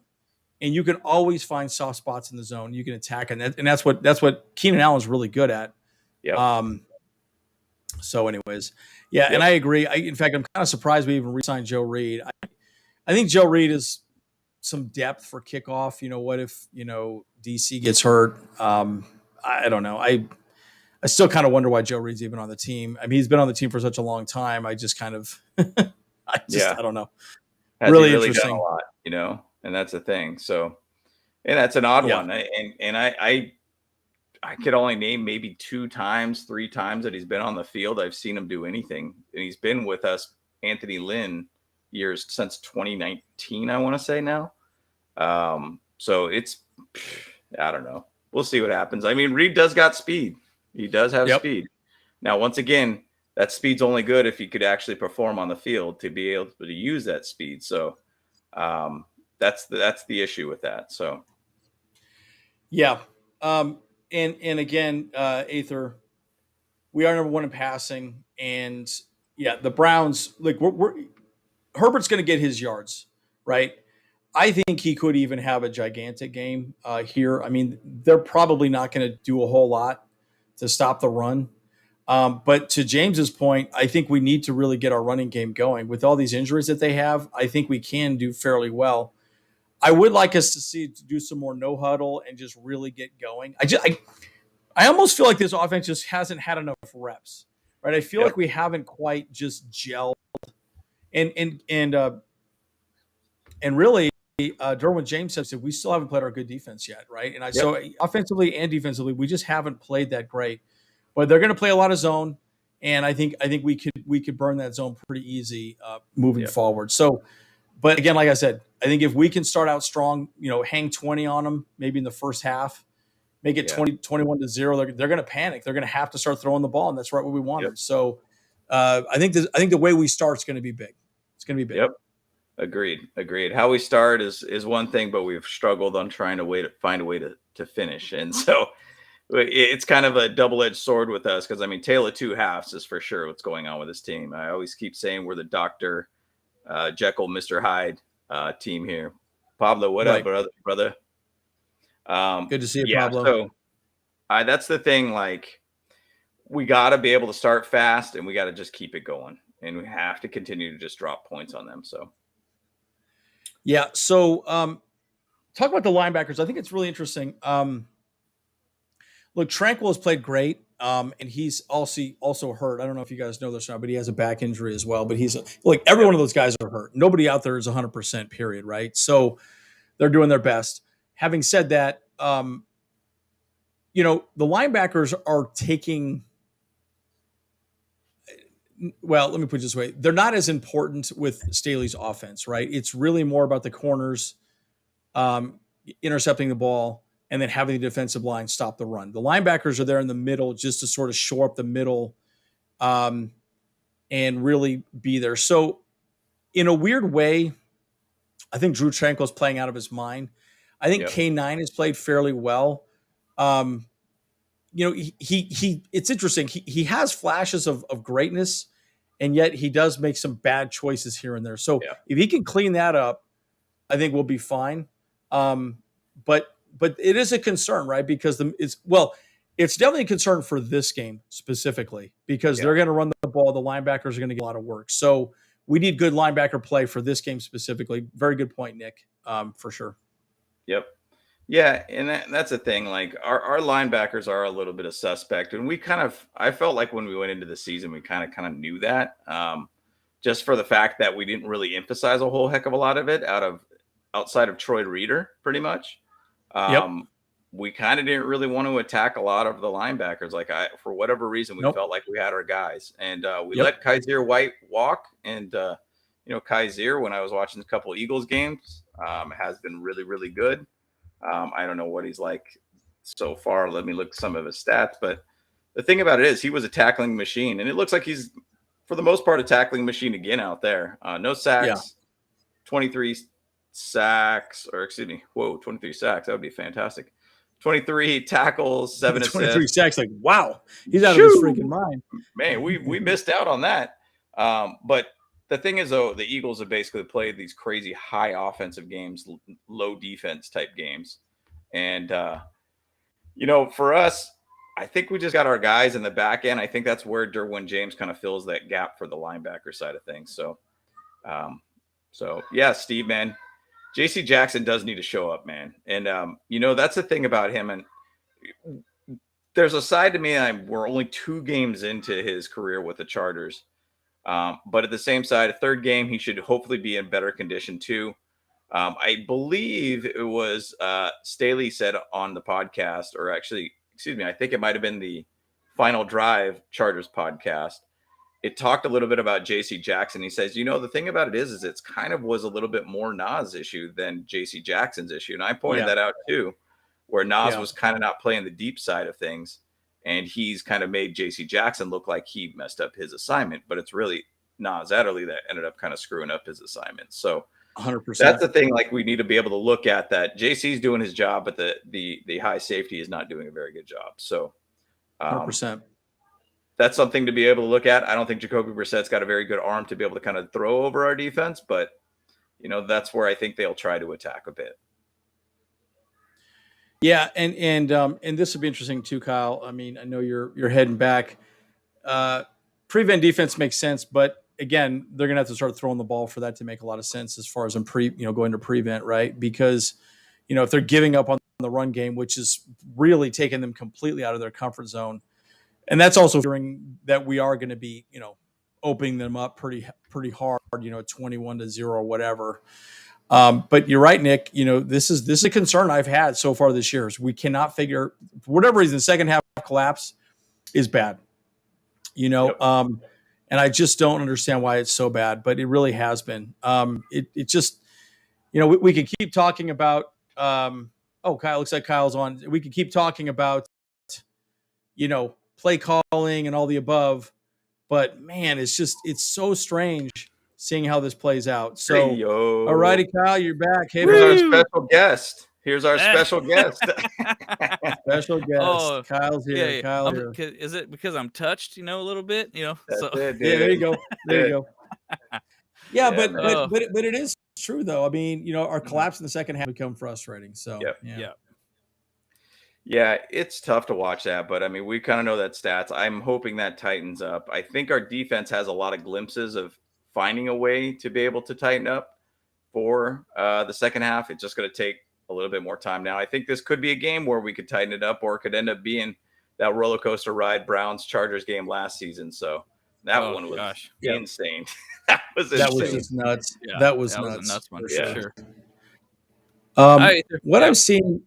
And you can always find soft spots in the zone. You can attack, and that's what Keenan Allen's really good at. Yeah. So, anyways, yeah, and I agree. In fact, I'm kind of surprised we even re-signed Joe Reed. I think Joe Reed is some depth for kickoff. What if DC gets hurt? I don't know. I still kind of wonder why Joe Reed's even on the team. I mean, he's been on the team for such a long time. I just kind of, I don't know. Has really he really interesting. done a lot, and that's the thing. So, and that's an odd one. And I could only name maybe 3 times that he's been on the field. I've seen him do anything, and he's been with us, Anthony Lynn, years since 2019. I want to say now. So it's, I don't know. We'll see what happens. I mean, Reed does got speed. He does have speed. Now, once again, that speed's only good if he could actually perform on the field to be able to use that speed. So that's the issue with that. So yeah. And again, Aether, we are number 1 in passing, and the Browns, like Herbert's going to get his yards, right? I think he could even have a gigantic game here. I mean, they're probably not going to do a whole lot to stop the run. But to James's point, I think we need to really get our running game going. With all these injuries that they have, I think we can do fairly well. I would like us to do some more no huddle and just really get going. I almost feel like this offense just hasn't had enough reps, right? I feel like we haven't quite just gelled, and really, Derwin James said we still haven't played our good defense yet, right? And so offensively and defensively, we just haven't played that great. But they're going to play a lot of zone, and I think we could burn that zone pretty easy moving forward. So, but again, like I said, I think if we can start out strong, hang 20 on them, maybe in the first half, make it 21-0, they're going to panic. They're going to have to start throwing the ball, and that's right what we wanted. Yep. So, I think the way we start is going to be big. It's going to be big. Yep. Agreed. How we start is one thing, but we've struggled on trying to find a way to finish, and so. It's kind of a double-edged sword with us because, I mean, tale of 2 halves is for sure what's going on with this team. I always keep saying we're the Dr. Jekyll, Mr. Hyde team here. Pablo, what up, brother? Good to see you, Pablo. So that's the thing. Like, we got to be able to start fast, and we got to just keep it going. And we have to continue to just drop points on them. So, yeah. So, talk about the linebackers. I think it's really interesting. Look, Tranquil has played great, and he's also hurt. I don't know if you guys know this or not, but he has a back injury as well. But every one of those guys are hurt. Nobody out there is 100%, period, right? So they're doing their best. Having said that, the linebackers are taking well, let me put it this way. They're not as important with Staley's offense, right? It's really more about the corners um, intercepting the ball and then having the defensive line stop the run. The linebackers are there in the middle just to sort of shore up the middle um, and really be there. So in a weird way, I think Drew Tranquil's playing out of his mind. I think Yep. K9 has played fairly well. Um, he it's interesting. He has flashes of greatness, and yet he does make some bad choices here and there. So if he can clean that up, I think we'll be fine. But it is a concern, right? Because it's definitely a concern for this game specifically because they're going to run the ball. The linebackers are going to get a lot of work. So we need good linebacker play for this game specifically. Very good point, Nick, for sure. Yep. Yeah, and that's the thing. Like our linebackers are a little bit of suspect, and I felt like when we went into the season, we kind of knew that, just for the fact that we didn't really emphasize a whole heck of a lot of it outside of Troy Reader, pretty much. We kind of didn't really want to attack a lot of the linebackers. Like for whatever reason, we felt like we had our guys, and we let Kaiser White walk. And Kaiser, when I was watching a couple of Eagles games, has been really, really good. I don't know what he's like so far. Let me look some of his stats. But the thing about it is he was a tackling machine. And it looks like he's, for the most part, a tackling machine again out there. No sacks, 23 sacks, or excuse me, 23 sacks. That would be fantastic. 23 tackles, 7 assists. 23 sacks. Like, wow, he's out of his freaking mind. Man, we missed out on that. But the thing is, though, the Eagles have basically played these crazy high offensive games, low defense type games. And, for us, I think we just got our guys in the back end. I think that's where Derwin James kind of fills that gap for the linebacker side of things. So, yeah, Steve, man, JC Jackson does need to show up, man. And, that's the thing about him. And there's a side to me, we're only 2 games into his career with the Chargers. But at the same side, a third game, he should hopefully be in better condition too. I believe it was Staley said on the podcast, or actually, excuse me, I think it might have been the Final Drive Chargers podcast. It talked a little bit about JC Jackson. He says, the thing about it is it's kind of was a little bit more Nas issue than JC Jackson's issue. And I pointed that out too, where Nas was kind of not playing the deep side of things. And he's kind of made JC Jackson look like he messed up his assignment, but it's really Nas Adderley that ended up kind of screwing up his assignment. So 100%. That's the thing. Like we need to be able to look at that. JC's doing his job, but the high safety is not doing a very good job. So 100%. That's something to be able to look at. I don't think Jacoby Brissett's got a very good arm to be able to kind of throw over our defense, but that's where I think they'll try to attack a bit. Yeah, and this would be interesting too, Kyle. I mean, I know you're heading back. Prevent defense makes sense, but again, they're gonna have to start throwing the ball for that to make a lot of sense as far as going to prevent, right? Because if they're giving up on the run game, which is really taking them completely out of their comfort zone, and that's also during that we are going to be opening them up pretty hard, 21-0 or whatever. But you're right, Nick. This is a concern I've had so far this year. Is we cannot figure, for whatever reason, the second half collapse is bad. And I just don't understand why it's so bad, but it really has been. It just, we could keep talking about. Kyle, looks like Kyle's on. We could keep talking about, play calling and all the above, but man, it's so strange seeing how this plays out. So, all righty, Kyle, you're back. Hey, here's our special guest. Special guest. Special guest. Kyle's here. Yeah. Kyle's here. Is it because I'm touched, a little bit, That's so it, yeah, there you go. There you go. Yeah, but man. but it is true though. I mean, our collapse in the second half become frustrating. So yeah, it's tough to watch that, but I mean, we kind of know that stats. I'm hoping that tightens up. I think our defense has a lot of glimpses of finding a way to be able to tighten up for the second half. It's just going to take a little bit more time now. I think this could be a game where we could tighten it up, or it could end up being that roller coaster ride Browns Chargers game last season. So that one was insane. That was just nuts. Yeah, that was a nuts one for sure. What I've seen.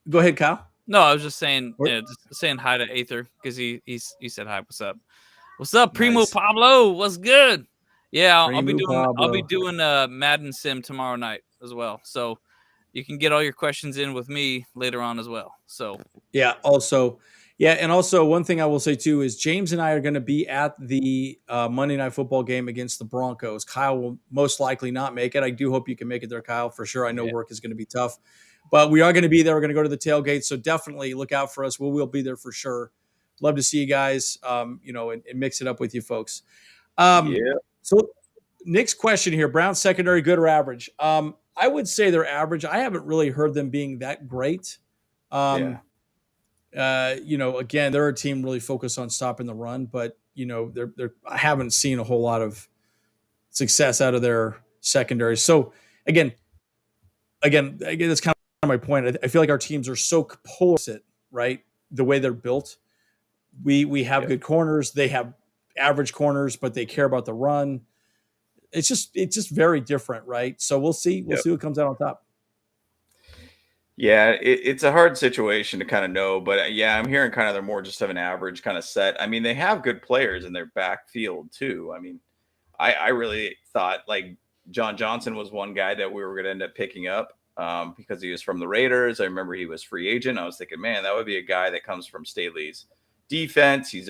Go ahead, Kyle. No, I was just saying, just saying hi to Aether because he said hi. What's up? What's up, Primo Nice. Pablo? What's good? Yeah, I'll be Primo doing Madden Sim tomorrow night as well. So you can get all your questions in with me later on as well. So Yeah. And also one thing I will say too is James and I are going to be at the Monday Night Football game against the Broncos. Kyle will most likely not make it. I do hope you can make it there, Kyle, for sure. I know work is going to be tough, but we are going to be there. We're going to go to the tailgate, so definitely look out for us. We'll be there for sure. Love to see you guys, and mix it up with you folks. So Nick's question here: Brown secondary, good or average? I would say they're average. I haven't really heard them being that great. Again, they're a team really focused on stopping the run, but I haven't seen a whole lot of success out of their secondary. So again, that's kind of my point. I feel like our teams are so polar, right? The way they're built. We have good corners. They have average corners, but they care about the run. It's just very different, right? So we'll see. We'll see what comes out on top. Yeah, it's a hard situation to kind of know, but I'm hearing kind of they're more just of an average kind of set. I mean, they have good players in their backfield too. I mean, I really thought like John Johnson was one guy that we were going to end up picking up because he was from the Raiders. I remember he was free agent. I was thinking, man, that would be a guy that comes from Staley's defense. He's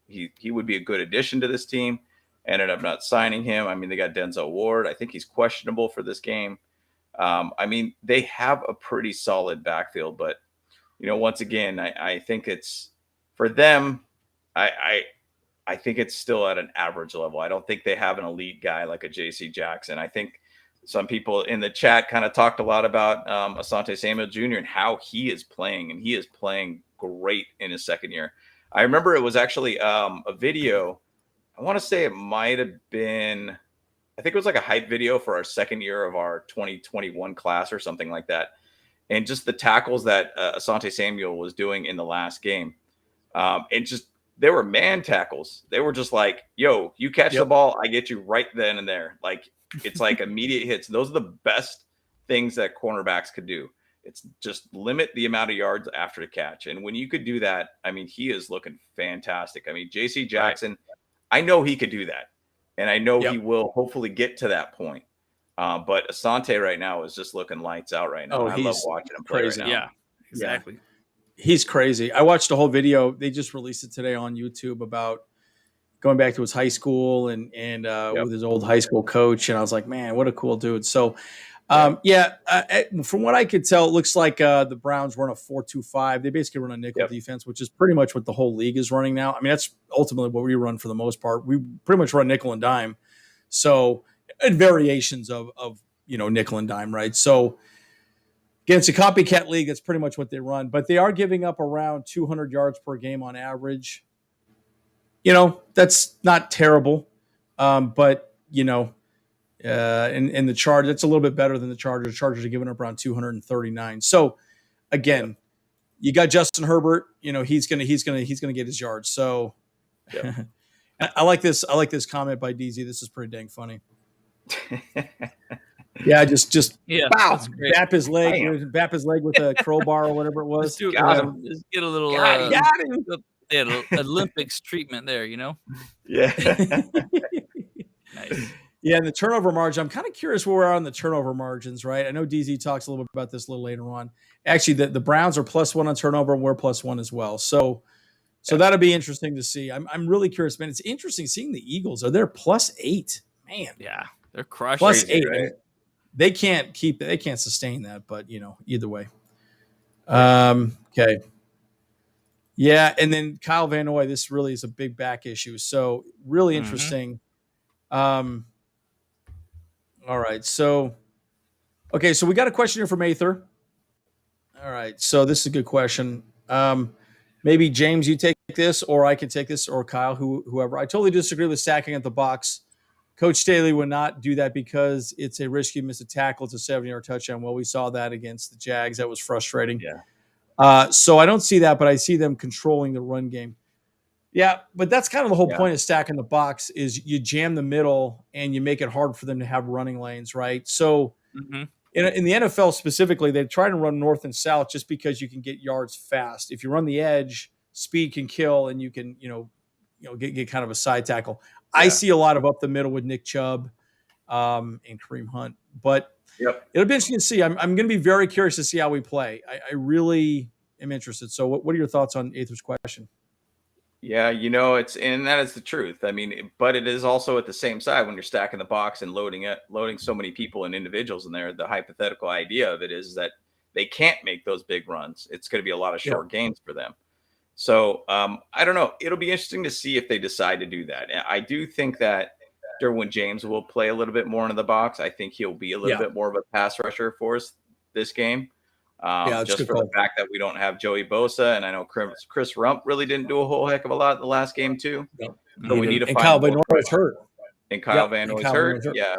he would be a good addition to this team. Ended up not signing him. I mean, they got Denzel Ward. I think he's questionable for this game. I mean, they have a pretty solid backfield, but once again, I think it's for them. I think it's still at an average level. I don't think they have an elite guy like a J.C. Jackson. I think some people in the chat kind of talked a lot about Asante Samuel Jr. and how he is playing, and he is playing great in his second year. I remember it was actually a video. I want to say it might have been, I think it was like a hype video for our second year of our 2021 class or something like that. And just the tackles that Asante Samuel was doing in the last game. They were man tackles. They were just like, yo, you catch the ball, I get you right then and there. Like, it's like immediate hits. Those are the best things that cornerbacks could do. It's just limit the amount of yards after the catch. And when you could do that, I mean, he is looking fantastic. I mean, J.C. Jackson, I know he could do that. And I know he will hopefully get to that point. But Asante right now is just looking lights out right now. I love watching him play right now. Yeah, exactly. Yeah. He's crazy. I watched the whole video. They just released it today on YouTube about going back to his high school and with his old high school coach. And I was like, man, what a cool dude. So, from what I could tell, it looks like the Browns run a 4-2-5. They basically run a nickel defense, which is pretty much what the whole league is running now. I mean, that's ultimately what we run for the most part. We pretty much run nickel and dime. So, and variations of nickel and dime, right? So, again, it's a copycat league. That's pretty much what they run. But they are giving up around 200 yards per game on average. That's not terrible. But, in the Chargers, it's a little bit better than the Chargers. The Chargers are giving up around 239. So, again, you got Justin Herbert. He's gonna get his yards. So, I like this. I like this comment by DZ. This is pretty dang funny. Just bap his leg with a crowbar or whatever it was. Just get a little Olympics treatment there, Yeah. Nice. Yeah, and the turnover margin. I'm kind of curious where we're on the turnover margins, right? I know DZ talks a little bit about this a little later on. Actually, the Browns are +1 on turnover, and we're +1 as well. So that'll be interesting to see. I'm really curious, man. It's interesting seeing the Eagles. Are they +8? Man. Yeah, they're crushing. +8. Right? They can't sustain that, but either way. Okay. Yeah, and then Kyle Van Noy, this really is a big back issue. So really interesting. All right. So we got a question here from Aether. All right. So this is a good question. Maybe James, you take this, or I can take this, or Kyle, whoever. I totally disagree with stacking at the box. Coach Staley would not do that because it's a risk you miss a tackle. It's a 70-yard touchdown. Well, we saw that against the Jags. That was frustrating. Yeah. So I don't see that, but I see them controlling the run game. Yeah, but that's kind of the whole point of stacking the box is you jam the middle and you make it hard for them to have running lanes, right? So in the NFL specifically, they try to run north and south just because you can get yards fast. If you run the edge, speed can kill, and you can, get kind of a side tackle. I see a lot of up the middle with Nick Chubb and Kareem Hunt, but it'll be interesting to see. I'm going to be very curious to see how we play. I really am interested. So what are your thoughts on Aether's question? Yeah, and that is the truth. I mean, but it is also at the same side when you're stacking the box and loading so many people and individuals in there. The hypothetical idea of it is that they can't make those big runs. It's going to be a lot of short gains for them. So I don't know. It'll be interesting to see if they decide to do that. I do think that Derwin James will play a little bit more into the box. I think he'll be a little bit more of a pass rusher for us this game. Just for the fact that we don't have Joey Bosa, and I know Chris Rump really didn't do a whole heck of a lot the last game too. So we need to find Kyle Van Noy was hurt. And Kyle Van Noy is hurt. Yeah,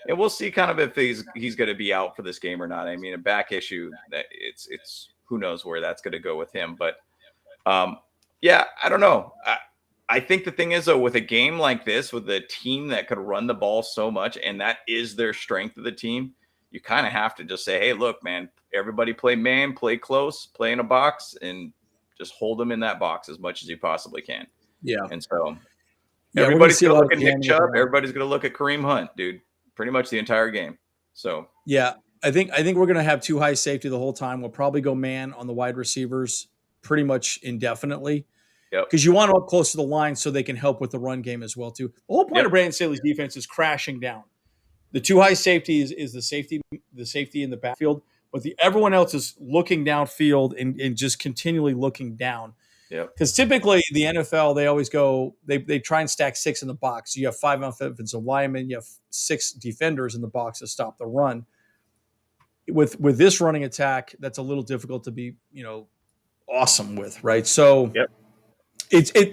and we'll see kind of if he's going to be out for this game or not. I mean, a back issue, that it's who knows where that's going to go with him. But I don't know. I think the thing is, though, with a game like this, with a team that could run the ball so much, and that is their strength of the team, you kind of have to just say, hey, look, man, everybody play man, play close, play in a box, and just hold them in that box as much as you possibly can. Yeah. And so everybody's going to look at Nick Chubb. Everybody's going to look at Kareem Hunt, dude, pretty much the entire game. So, yeah, I think we're going to have two high safety the whole time. We'll probably go man on the wide receivers pretty much indefinitely. Because you want them up close to the line so they can help with the run game as well, too. The whole point of Brandon Staley's defense is crashing down. The two high safeties is the safety in the backfield, but everyone else is looking downfield and just continually looking down. Because typically the NFL, they always go, they try and stack 6 in the box. You have 5 offensive linemen, you have 6 defenders in the box to stop the run. With this running attack, that's a little difficult to be, awesome with, right? So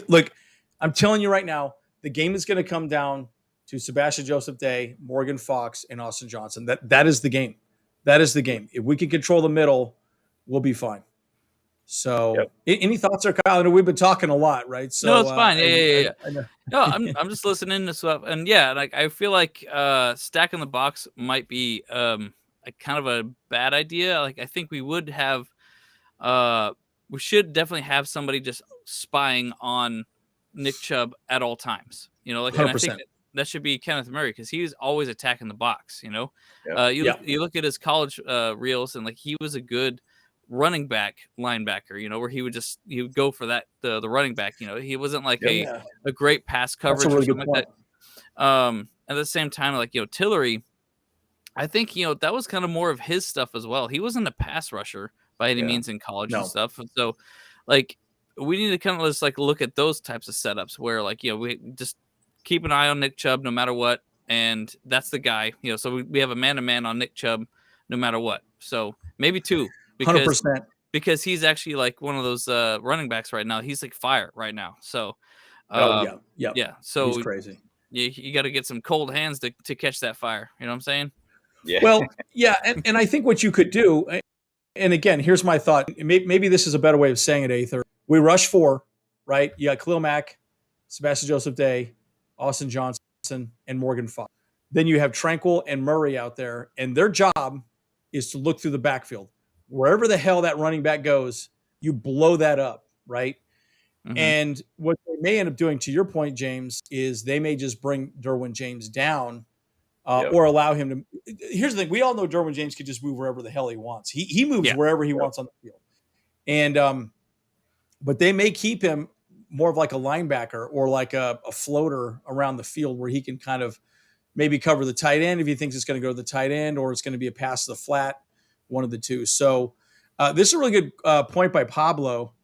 look, I'm telling you right now, the game is going to come down to Sebastian Joseph Day, Morgan Fox, and Austin Johnson. That is the game. That is the game. If we can control the middle, we'll be fine. So, any thoughts there, Kyle? I know we've been talking a lot, right? So, no, it's fine. Yeah. No, I'm just listening to stuff, and I feel like stacking the box might be kind of a bad idea. Like I think we would have, we should definitely have somebody just spying on Nick Chubb at all times. And I think that should be Kenneth Murray because he's always attacking the box. You look at his college reels and he was a good running back linebacker. Where he would go for the running back. He wasn't like a great pass coverage or something like that. At the same time, Tillery, I think that was kind of more of his stuff as well. He wasn't a pass rusher by any means in college and stuff. And so, we need to kind of just look at those types of setups where we just keep an eye on Nick Chubb no matter what, and that's the guy. So we have a man-to-man on Nick Chubb no matter what. So maybe 2 because he's actually one of those running backs right now. He's fire right now. So So he's crazy. You got to get some cold hands to catch that fire. You know what I'm saying? Yeah. Well, yeah, and I think what you could do. And again, here's my thought. Maybe this is a better way of saying it, Aether. We rush 4, right? You got Khalil Mack, Sebastian Joseph Day, Austin Johnson, and Morgan Fox. Then you have Tranquil and Murray out there, and their job is to look through the backfield. Wherever the hell that running back goes, you blow that up, right? Mm-hmm. And what they may end up doing, to your point, James, is they may just bring Derwin James down or allow him to. Here's the thing. We all know Derwin James could just move wherever the hell he wants. He moves wherever he wants on the field. And but they may keep him more of like a linebacker or like a floater around the field where he can kind of maybe cover the tight end if he thinks it's going to go to the tight end or it's going to be a pass to the flat, one of the two. So this is a really good point by Pablo.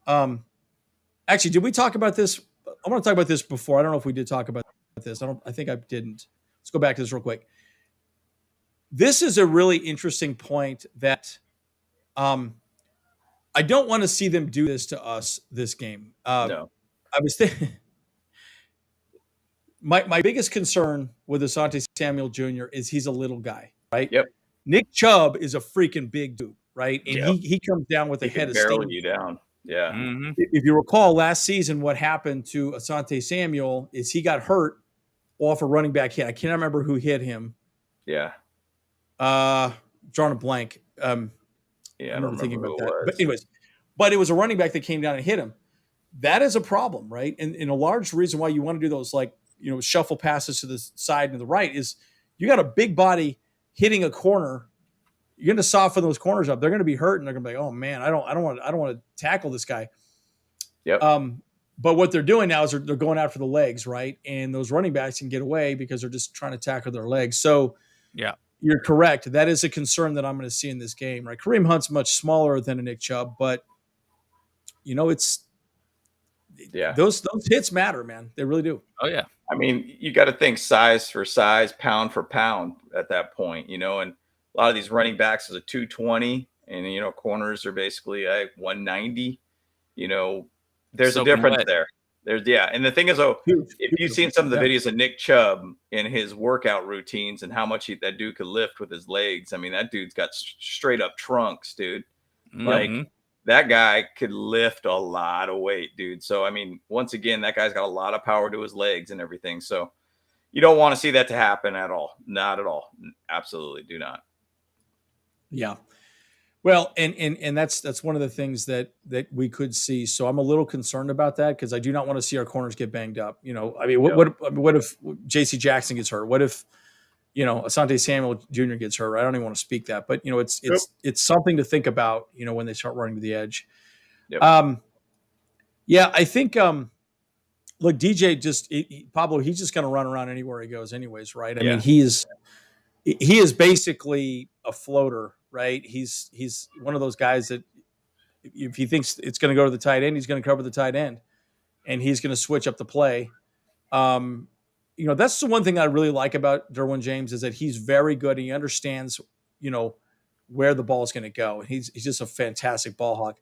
Actually, did we talk about this? I want to talk about this before. I don't know if we did talk about this. I think I didn't. Let's go back to this real quick. This is a really interesting point that I don't want to see them do this to us this game. No. I was thinking my biggest concern with Asante Samuel Jr. is he's a little guy, right? Yep. Nick Chubb is a freaking big dude, right? And he comes down with a head of steam. Barrel you down. Yeah. Mm-hmm. If you recall last season, what happened to Asante Samuel is he got hurt off a running back hit. I can't remember who hit him. Yeah. Drawing a blank. I don't remember thinking about that. But anyways, it was a running back that came down and hit him. that is a problem, right? And a large reason why you want to do those, like, shuffle passes to the side and to the right is you got a big body hitting a corner. You're going to soften those corners up. They're going to be hurt, and they're going to be like, oh man, I don't want to tackle this guy. Yep. But what they're doing now is they're going after the legs, right? And those running backs can get away because they're just trying to tackle their legs. So yeah, you're correct. That is a concern that I'm going to see in this game, right? Kareem Hunt's much smaller than a Nick Chubb, but it's those hits matter, man. They really do. Oh yeah. I mean, you got to think size for size, pound for pound at that point, and a lot of these running backs is a 220, and corners are basically 190. There's a difference there. And the thing is, if you've seen some of the videos of Nick Chubb and his workout routines and how much that dude could lift with his legs, I mean, that dude's got straight up trunks, dude. Mm-hmm. Like that guy could lift a lot of weight, dude. So, I mean, once again, that guy's got a lot of power to his legs and everything. So you don't want to see that to happen at all. Not at all. Absolutely do not. Yeah. Well, and that's one of the things that we could see. So I'm a little concerned about that because I do not want to see our corners get banged up. I mean, what if J.C. Jackson gets hurt? What if Asante Samuel Jr. gets hurt? I don't even want to speak that, but it's something to think about. When they start running to the edge. Yep. Yeah, I think. Look, DJ Pablo. He's just going to run around anywhere he goes, anyways, right? I mean, he is basically a floater. Right. He's one of those guys that if he thinks it's going to go to the tight end, he's going to cover the tight end and he's going to switch up the play. That's the one thing I really like about Derwin James is that he's very good. And he understands, where the ball is going to go. And he's just a fantastic ball hawk.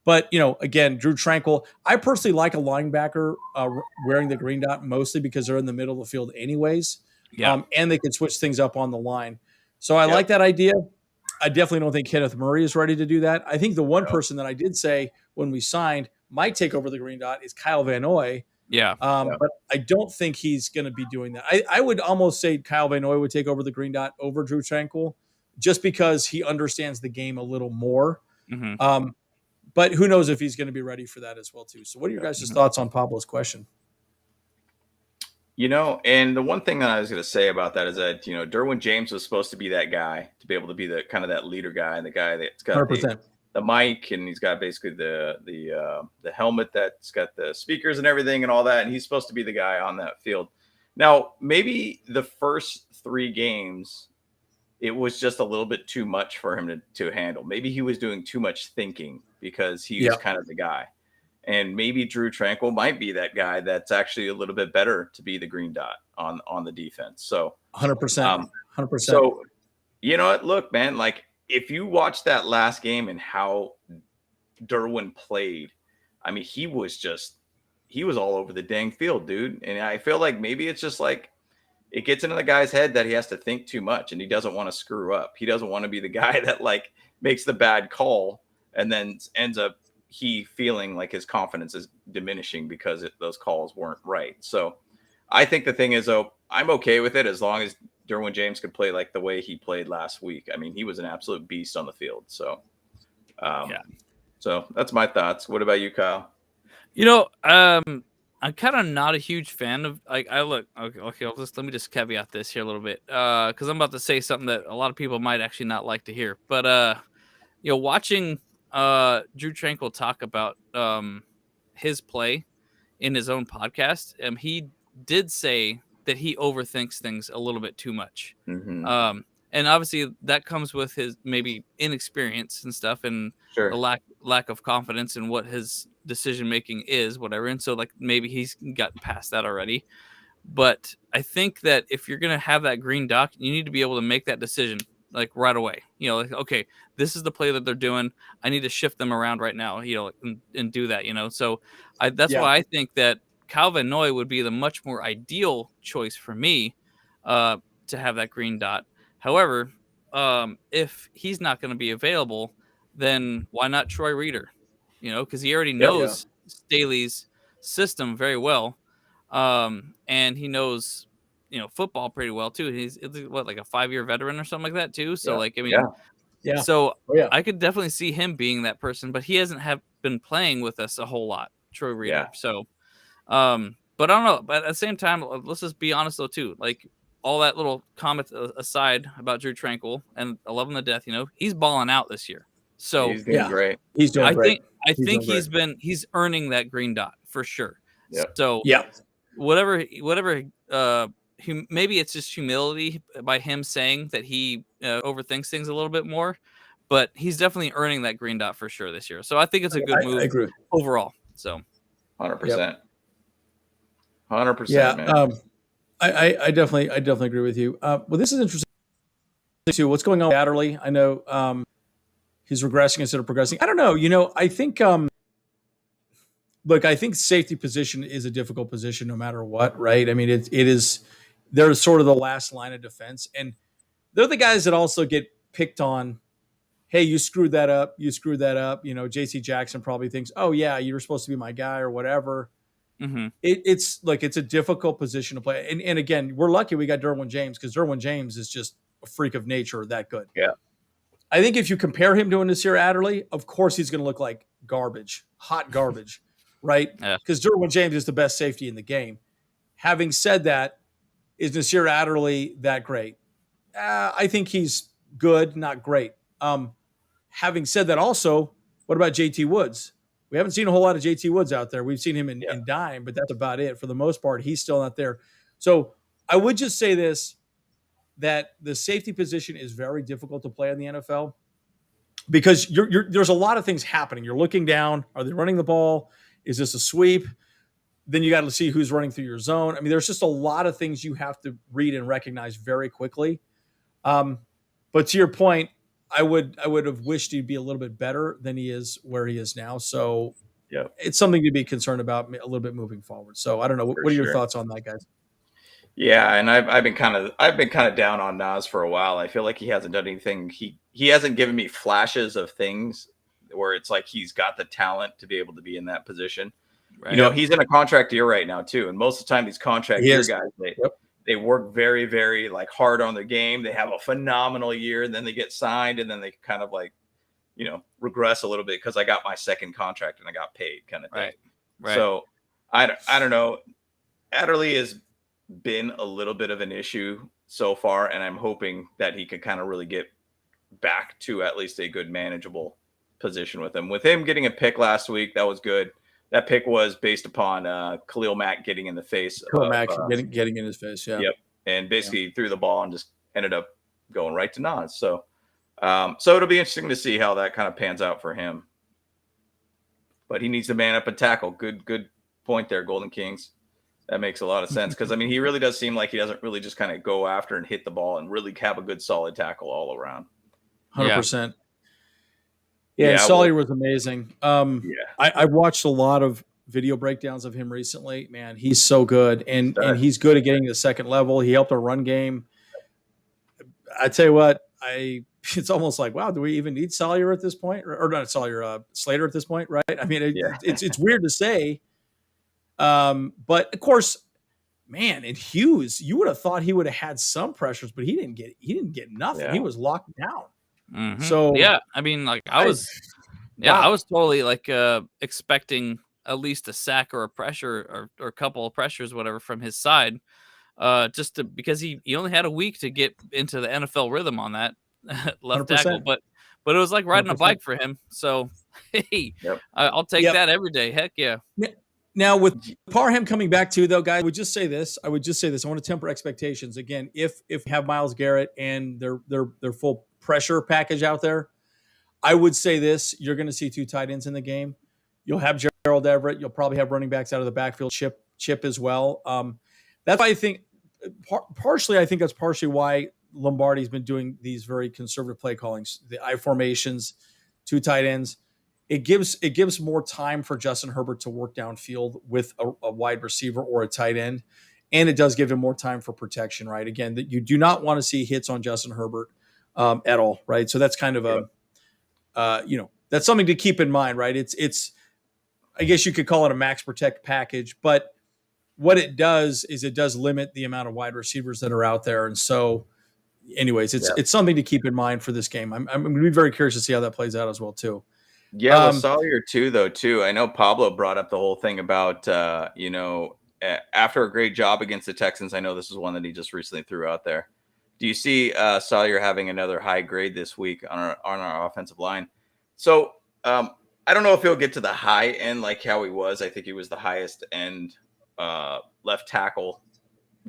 But, again, Drew Tranquill, I personally like a linebacker wearing the green dot mostly because they're in the middle of the field anyways. Yeah. And they can switch things up on the line. So I like that idea. I definitely don't think Kenneth Murray is ready to do that. I think the one person that I did say when we signed might take over the green dot is Kyle Van Noy. Yeah. But I don't think he's going to be doing that. I would almost say Kyle Van Noy would take over the green dot over Drew Tranquill just because he understands the game a little more. Mm-hmm. But who knows if he's going to be ready for that as well, too. So what are your guys' thoughts on Pablo's question? And the one thing that I was going to say about that is that, Derwin James was supposed to be that guy to be able to be the kind of that leader guy and the guy that's got the mic and he's got basically the helmet that's got the speakers and everything and all that. And he's supposed to be the guy on that field. Now, maybe the first 3 games, it was just a little bit too much for him to handle. Maybe he was doing too much thinking because he was kind of the guy. And maybe Drew Tranquill might be that guy that's actually a little bit better to be the green dot on the defense. So 100%. 100%. So, what? Look, man, like if you watch that last game and how Derwin played, I mean, he was all over the dang field, dude. And I feel like maybe it's just like it gets into the guy's head that he has to think too much and he doesn't want to screw up. He doesn't want to be the guy that like makes the bad call and then ends up feeling like his confidence is diminishing because those calls weren't right. So I think the thing is, I'm okay with it as long as Derwin James could play like the way he played last week. I mean, he was an absolute beast on the field. So, so that's my thoughts. What about you, Kyle? I'm kind of not a huge fan of let me just caveat this here a little bit. Cause I'm about to say something that a lot of people might actually not like to hear, but, watching, Drew Tranquill talk about his play in his own podcast. He did say that he overthinks things a little bit too much. Mm-hmm. And obviously that comes with his maybe inexperience and stuff and the lack of confidence in what his decision making is, whatever. And so like maybe he's gotten past that already. But I think that if you're going to have that green dot, you need to be able to make that decision like right away. Like, okay, this is the play that they're doing. I need to shift them around right now, and do that, So that's why I think that Kyle Van Noy would be the much more ideal choice for me to have that green dot. However, if he's not going to be available, then why not Troy Reeder? Because he already knows Staley's system very well. And he knows, football pretty well too. He's like a 5-year veteran or something like that too. So So I could definitely see him being that person, but he hasn't been playing with us a whole lot. Troy Reader. Yeah. So, but I don't know. But at the same time, let's just be honest though too. Like all that little comment aside about Drew Tranquil and 11 to death, he's balling out this year. So He's doing great. He's doing great. I think he's earning that green dot for sure. Yep. So whatever maybe it's just humility by him saying that he overthinks things a little bit more, but he's definitely earning that green dot for sure this year. So I think it's a good move overall. So 100%. 100%, man. I definitely agree with you. Well, this is interesting too. What's going on with Adderley? I know he's regressing instead of progressing. I don't know. I think look, I think safety position is a difficult position no matter what, right? I mean, it is. They're sort of the last line of defense, and they're the guys that also get picked on. Hey, you screwed that up. J.C. Jackson probably thinks, oh yeah, you were supposed to be my guy or whatever. Mm-hmm. It's a difficult position to play. And again, we're lucky we got Derwin James because Derwin James is just a freak of nature that good. Yeah. I think if you compare him to a Nasir Adderley, of course he's going to look like garbage, hot garbage, right? Yeah. Because Derwin James is the best safety in the game. Having said that, is Nasir Adderley that great? I think he's good, not great. Having said that also, what about JT Woods? We haven't seen a whole lot of JT Woods out there. We've seen him in dime, but that's about it. For the most part, he's still not there. So I would just say this, that the safety position is very difficult to play in the NFL because there's a lot of things happening. You're looking down. Are they running the ball? Is this a sweep? Then you got to see who's running through your zone. I mean, there's just a lot of things you have to read and recognize very quickly. But to your point, I would have wished he'd be a little bit better than he is where he is now. So it's something to be concerned about a little bit moving forward. So I don't know. What are your thoughts on that, guys? Yeah, and I've been kind of down on Nas for a while. I feel like he hasn't done anything. He hasn't given me flashes of things where it's like he's got the talent to be able to be in that position. Right. He's in a contract year right now too, and most of the time these contract year guys they work very, very hard on their game. They have a phenomenal year, and then they get signed, and then they kind of regress a little bit because I got my second contract and I got paid kind of thing. Right. So I don't know. Adderley has been a little bit of an issue so far, and I'm hoping that he could kind of really get back to at least a good manageable position with him. With him getting a pick last week, that was good. That pick was based upon Khalil Mack getting in the face. Khalil Mack getting in his face, yeah. Yep, and basically threw the ball and just ended up going right to Nas. So it'll be interesting to see how that kind of pans out for him. But he needs to man up and tackle. Good point there, Golden Kings. That makes a lot of sense because, I mean, he really does seem like he doesn't really just kind of go after and hit the ball and really have a good solid tackle all around. 100%. Yeah, Sawyer was amazing. I watched a lot of video breakdowns of him recently. Man, he's so good, and he's good at getting to the second level. He helped our run game. I tell you what, it's almost like, wow, do we even need Sawyer at this point, or not Sawyer, Slater at this point, right? I mean, it's weird to say, but of course, man, and Hughes, you would have thought he would have had some pressures, but he didn't get nothing. He was locked down. Mm-hmm. So I mean, I was totally expecting at least a sack or a pressure or a couple of pressures, whatever, from his side, because he only had a week to get into the NFL rhythm on that left 100%. Tackle, but it was like riding 100%. A bike for him. So hey, I'll take that every day. Heck yeah. Now with Parham coming back too, though, guys, I would just say this. I want to temper expectations again. If you have Myles Garrett and their full pressure package out there, I would say this: you're going to see two tight ends in the game. You'll have Gerald Everett. You'll probably have running backs out of the backfield, Chip as well. That's why I think partially. I think that's partially why Lombardi's been doing these very conservative play callings, the I formations, two tight ends. It gives more time for Justin Herbert to work downfield with a wide receiver or a tight end, and it does give him more time for protection. Right? Again, that you do not want to see hits on Justin Herbert at all. Right? So that's kind of that's something to keep in mind. Right? It's I guess you could call it a max protect package, but what it does is it does limit the amount of wide receivers that are out there, and so. Anyways, it's something to keep in mind for this game. I'm going to be very curious to see how that plays out as well too. Yeah, with Sawyer too. I know Pablo brought up the whole thing about after a great job against the Texans. I know this is one that he just recently threw out there. Do you see Sawyer having another high grade this week on our offensive line? So I don't know if he'll get to the high end like how he was. I think he was the highest end left tackle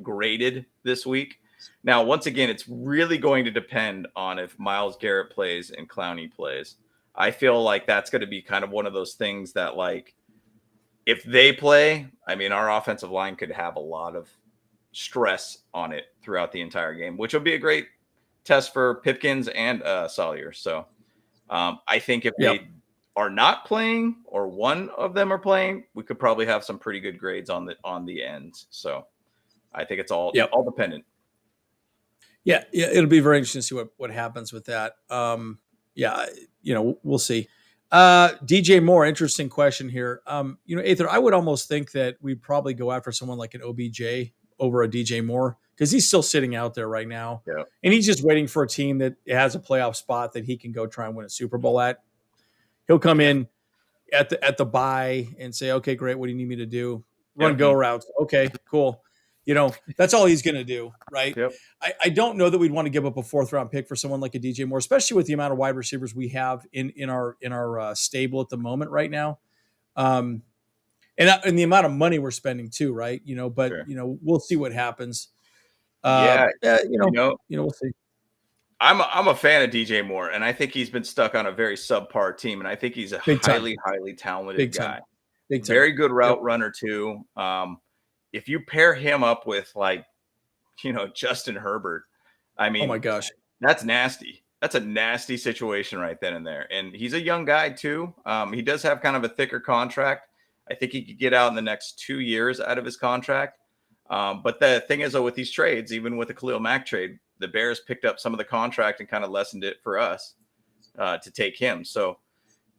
graded this week. Now, once again, it's really going to depend on if Myles Garrett plays and Clowney plays. I feel like that's going to be kind of one of those things that, like, if they play, I mean, our offensive line could have a lot of stress on it throughout the entire game, which will be a great test for Pipkins and Sawyer. So I think if they are not playing or one of them are playing, we could probably have some pretty good grades on the ends. So I think it's all dependent. Yeah, it'll be very interesting to see what happens with that. We'll see. DJ Moore, interesting question here. Aether, I would almost think that we'd probably go after someone like an OBJ over a DJ Moore because he's still sitting out there right now. Yeah. And he's just waiting for a team that has a playoff spot that he can go try and win a Super Bowl at. He'll come in at the bye and say, okay, great. What do you need me to do? Run go routes. Okay, cool. That's all he's going to do, right? Yep. I don't know that we'd want to give up a 4th round pick for someone like a DJ Moore, especially with the amount of wide receivers we have in our stable at the moment right now, and the amount of money we're spending too, right? But sure. We'll see what happens. We'll see. I'm a fan of DJ Moore, and I think he's been stuck on a very subpar team, and I think he's a highly talented guy. Very good route runner too. If you pair him up with Justin Herbert, I mean, oh my gosh, that's nasty. That's a nasty situation right then and there. And he's a young guy too. He does have kind of a thicker contract. I think he could get out in the next 2 years out of his contract. But the thing is, though, with these trades, even with the Khalil Mack trade, the Bears picked up some of the contract and kind of lessened it for us to take him. So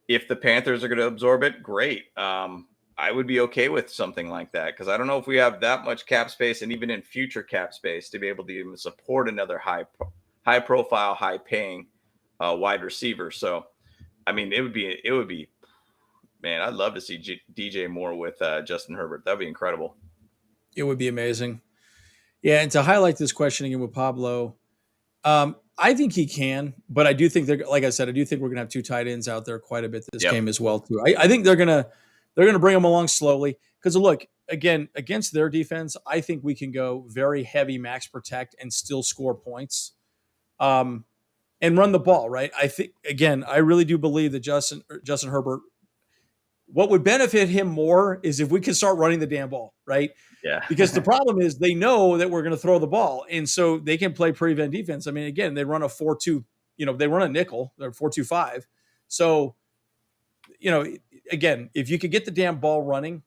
if the Panthers are going to absorb it, great. I would be okay with something like that because I don't know if we have that much cap space and even in future cap space to be able to even support another high profile, high paying wide receiver. So, I mean, it would be, man, I'd love to see DJ Moore with Justin Herbert. That'd be incredible. It would be amazing. Yeah. And to highlight this question again with Pablo, I think he can, but I do think like I said, I do think we're going to have 2 tight ends out there quite a bit this game as well too. I think they're going to bring them along slowly because look, again, against their defense, I think we can go very heavy max protect and still score points and run the ball, right? I think, again, I really do believe that Justin Herbert, what would benefit him more is if we could start running the damn ball, right? Yeah. Because the problem is they know that we're going to throw the ball. And so they can play prevent defense. I mean, again, they run a 4-2, they run a nickel, they're 4-2-5. So, again, if you could get the damn ball running,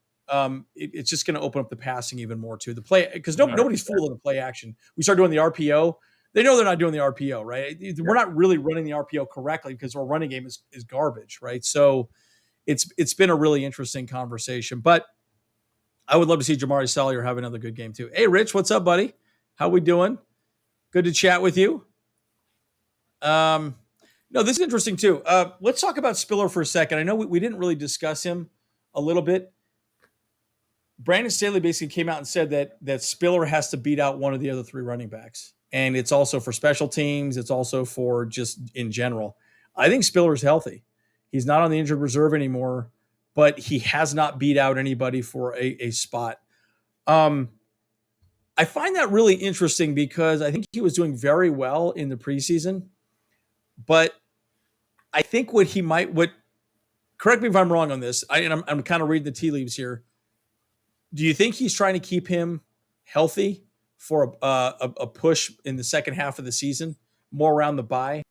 it's just going to open up the passing even more too. The play, because nobody's fooling the play action. We start doing the RPO. They know they're not doing the RPO, right? We're not really running the RPO correctly because our running game is garbage, right? So it's been a really interesting conversation. But I would love to see Jamari Salyer have another good game too. Hey, Rich, what's up, buddy? How we doing? Good to chat with you. No, this is interesting too. Let's talk about Spiller for a second. I know we didn't really discuss him a little bit. Brandon Staley basically came out and said that Spiller has to beat out one of the other 3 running backs. And it's also for special teams. It's also for just in general. I think Spiller's healthy. He's not on the injured reserve anymore, but he has not beat out anybody for a spot. I find that really interesting because I think he was doing very well in the preseason. But I think correct me if I'm wrong on this, I'm kind of reading the tea leaves here. Do you think he's trying to keep him healthy for a push in the second half of the season, more around the bye?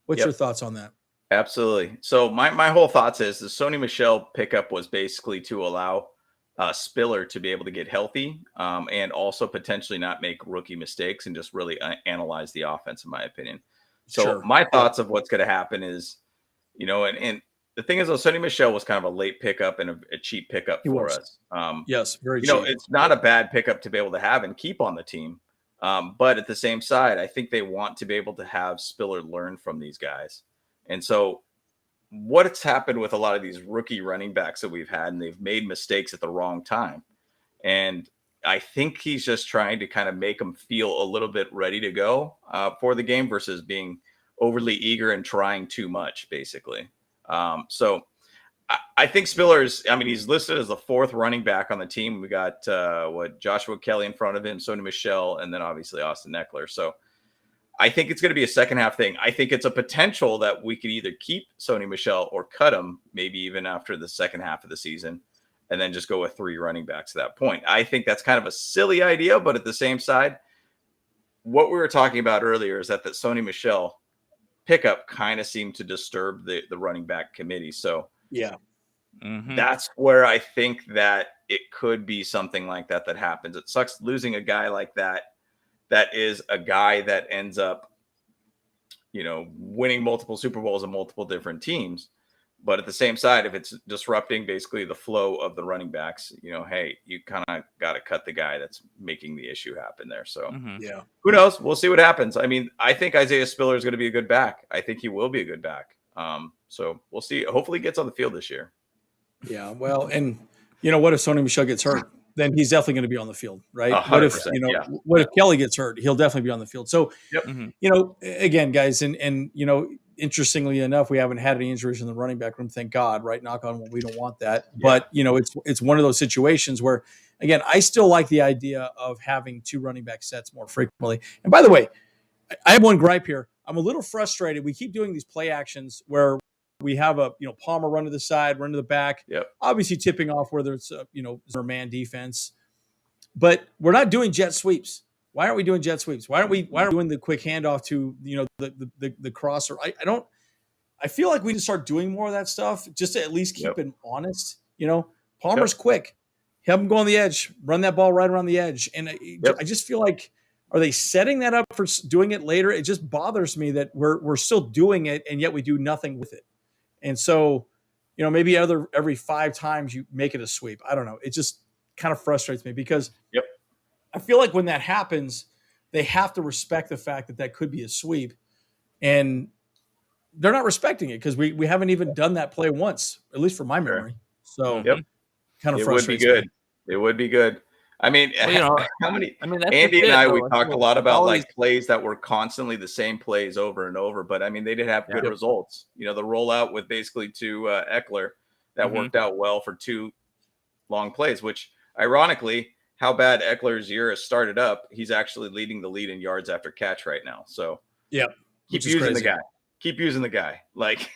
What's your thoughts on that? Absolutely. So my whole thoughts is the Sony Michel pickup was basically to allow Spiller to be able to get healthy and also potentially not make rookie mistakes and just really analyze the offense, in my opinion. So my thoughts of what's going to happen is, and the thing is, though, Sony Michel was kind of a late pickup and a cheap pickup for us. Yes, very cheap. It's not a bad pickup to be able to have and keep on the team. But at the same side, I think they want to be able to have Spiller learn from these guys. And so what's happened with a lot of these rookie running backs that we've had, and they've made mistakes at the wrong time. And I think he's just trying to kind of make them feel a little bit ready to go for the game versus being overly eager and trying too much, basically. So I think Spiller's, I mean, he's listed as the 4th running back on the team. We got Joshua Kelly in front of him, Sony Michel, and then obviously Austin Eckler. So I think it's going to be a second half thing. I think it's a potential that we could either keep Sony Michel or cut him, maybe even after the second half of the season, and then just go with 3 running backs at that point. I think that's kind of a silly idea, but at the same side, what we were talking about earlier is that Sony Michel pickup kind of seemed to disturb the running back committee. So yeah, that's where I think that it could be something like that happens. It sucks losing a guy like that. That is a guy that ends up, winning multiple Super Bowls and multiple different teams. But at the same side, if it's disrupting basically the flow of the running backs, hey, you kind of got to cut the guy that's making the issue happen there. So yeah, who knows? We'll see what happens. I mean, I think Isaiah Spiller is going to be a good back. I think he will be a good back. So we'll see. Hopefully he gets on the field this year. Yeah. Well, and what if Sony Michel gets hurt? Then he's definitely going to be on the field, right? 100%, What if Kelly gets hurt? He'll definitely be on the field. So, Yep. Again, guys, and interestingly enough, we haven't had any injuries in the running back room. Thank God, right? Knock on wood, we don't want that. Yeah. But, it's one of those situations where, again, I still like the idea of having 2 running back sets more frequently. And by the way, I have one gripe here. I'm a little frustrated. We keep doing these play actions where we have a Palmer run to the side, run to the back. Yep. Obviously tipping off whether it's man defense, but we're not doing jet sweeps. Why aren't we doing jet sweeps? Why aren't we doing the quick handoff to the crosser? I feel like we need to start doing more of that stuff just to at least keep it honest. Palmer's quick. Have him go on the edge, run that ball right around the edge, and I just feel like, are they setting that up for doing it later? It just bothers me that we're still doing it and yet we do nothing with it. And so, maybe every 5 times you make it a sweep. I don't know. It just kind of frustrates me because I feel like when that happens, they have to respect the fact that could be a sweep, and they're not respecting it because we haven't even done that play once, at least from my memory. So, kind of frustrates me. It would be good. I mean, how many? That's Andy and I, we though. talked a lot about like plays that were constantly the same plays over and over, but I mean, they did have good results. The rollout with basically to Eckler that worked out well for 2 long plays, which ironically, how bad Eckler's year has started up, he's actually leading the lead in yards after catch right now. So keep using the guy. Keep using the guy. Like,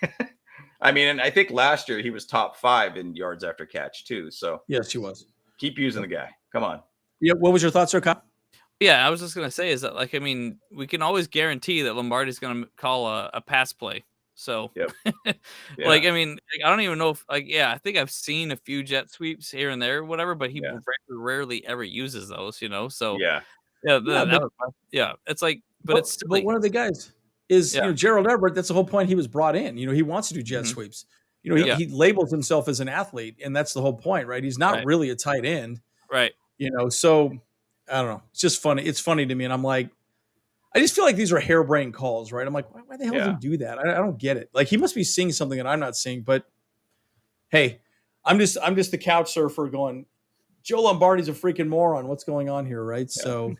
I mean, and I think last year he was top 5 in yards after catch too. So yes, he was. Keep using the guy. Come on. Yeah. What was your thoughts, sir, Kyle? Yeah, I was just gonna say is that we can always guarantee that Lombardi's gonna call a pass play. So, I don't even know if I think I've seen a few jet sweeps here and there, whatever, but he rarely ever uses those, So it's like, but it's silly. But one of the guys is Gerald Everett. That's the whole point. He was brought in. He wants to do jet sweeps. He labels himself as an athlete, and that's the whole point, right? He's not really a tight end, right? So I don't know. It's just funny. It's funny to me, and I'm like, I just feel like these are harebrained calls, right? I'm like, why the hell does he do that? I don't get it. Like, he must be seeing something that I'm not seeing. But hey, I'm just the couch surfer going, Joe Lombardi's a freaking moron. What's going on here, right? So,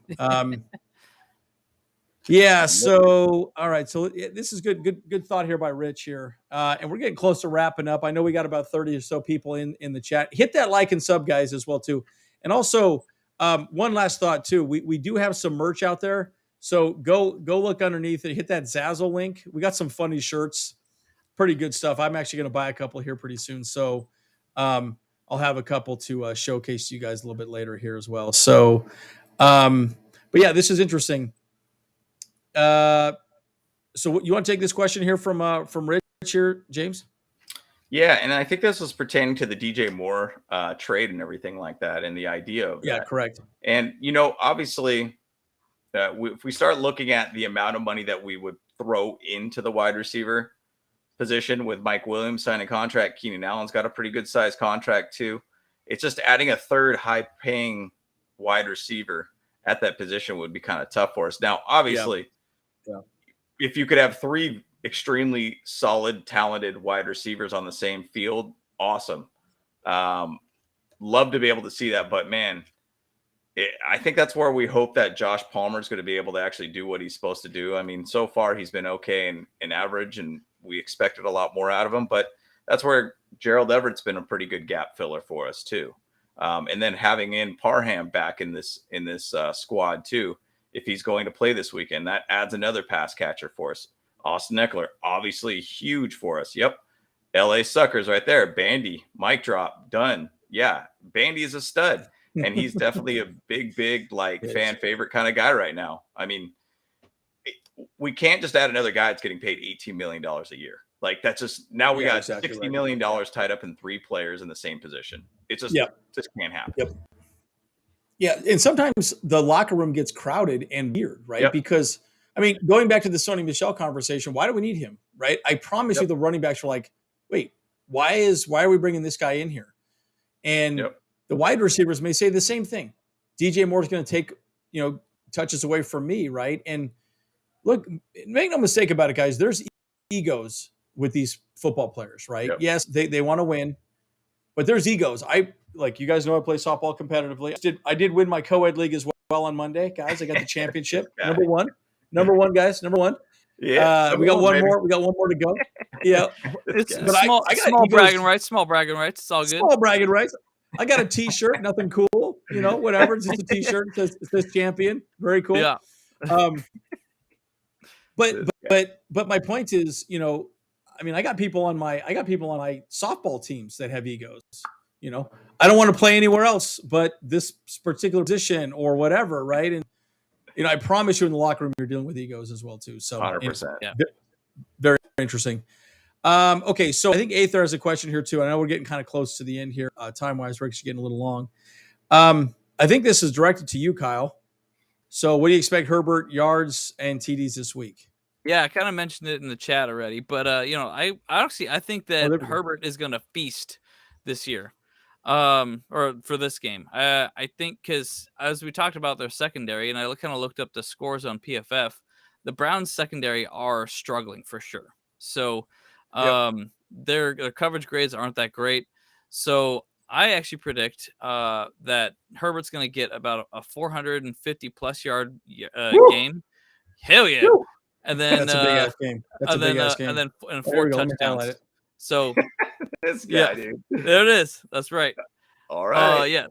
So, all right. So this is good thought here by Rich here. And we're getting close to wrapping up. I know we got about 30 or so people in the chat. Hit that like and sub, guys, as well, too. And also, one last thought, too. We do have some merch out there. So go look underneath it. Hit that Zazzle link. We got some funny shirts. Pretty good stuff. I'm actually going to buy a couple here pretty soon. So I'll have a couple to showcase to you guys a little bit later here as well. So, but yeah, this is interesting. So you want to take this question here from Rich here, James? Yeah, and I think this was pertaining to the DJ Moore trade and everything like that, and the idea of that. Correct. And obviously, if we start looking at the amount of money that we would throw into the wide receiver position with Mike Williams signing a contract, Keenan Allen's got a pretty good sized contract too. It's just adding a third high-paying wide receiver at that position would be kind of tough for us. Now, obviously. Yeah. If you could have 3 extremely solid, talented wide receivers on the same field. Awesome. Love to be able to see that, but man, I think that's where we hope that Josh Palmer is going to be able to actually do what he's supposed to do. I mean, so far he's been okay in average, and we expected a lot more out of him, but that's where Gerald Everett's been a pretty good gap filler for us too. And then having in Parham back in this squad too, if he's going to play this weekend, that adds another pass catcher for us. Austin Eckler, obviously huge for us. Yep. LA Suckers right there. Bandy, mic drop, done. Yeah, Bandy is a stud, and he's definitely a big like fan favorite kind of guy right now. I mean, we can't just add another guy that's getting paid $18 million a year. Like that's just now we got exactly $60 million tied up in 3 players in the same position. It's just just can't happen. Yep. Yeah, and sometimes the locker room gets crowded and weird, right? Yep. Because I mean, going back to the Sony Michel conversation, why do we need him, right? I promise you, the running backs were like, wait, why are we bringing this guy in here? And the wide receivers may say the same thing. DJ Moore's going to take, touches away from me, right? And look, make no mistake about it, guys. There's egos with these football players, right? Yep. Yes, they want to win, but there's egos. You guys know I play softball competitively. I did win my co-ed league as well on Monday, guys. I got the championship. Number one, guys. Number one. Yeah, we got one more. We got one more to go. Yeah, it's small bragging rights. Small bragging rights. It's all good. Small bragging rights. I got a T-shirt. Nothing cool. Whatever. It's just a T-shirt. It says champion. Very cool. Yeah. But my point is, I got people on my softball teams that have egos. I don't want to play anywhere else but this particular position or whatever, right? And I promise you, in the locker room, you're dealing with egos as well too. So 100%. Yeah. Very interesting. Okay, so I think Aether has a question here too. I know we're getting kind of close to the end here, time-wise. We're actually getting a little long. I think this is directed to you, Kyle. So what do you expect Herbert, Yards, and TDs this week? Yeah, I kind of mentioned it in the chat already, but I think that Herbert is going to feast this year, or for this game. I think because as we talked about their secondary, and I kind of looked up the scores on PFF, the Browns secondary are struggling for sure. So their coverage grades aren't that great. So I actually predict that Herbert's going to get about a 450 plus yard game. Hell yeah. Woo! And then that's a big ass game. That's a big ass game. And then 4 touchdowns. So this guy, dude. There it is. That's right. All right.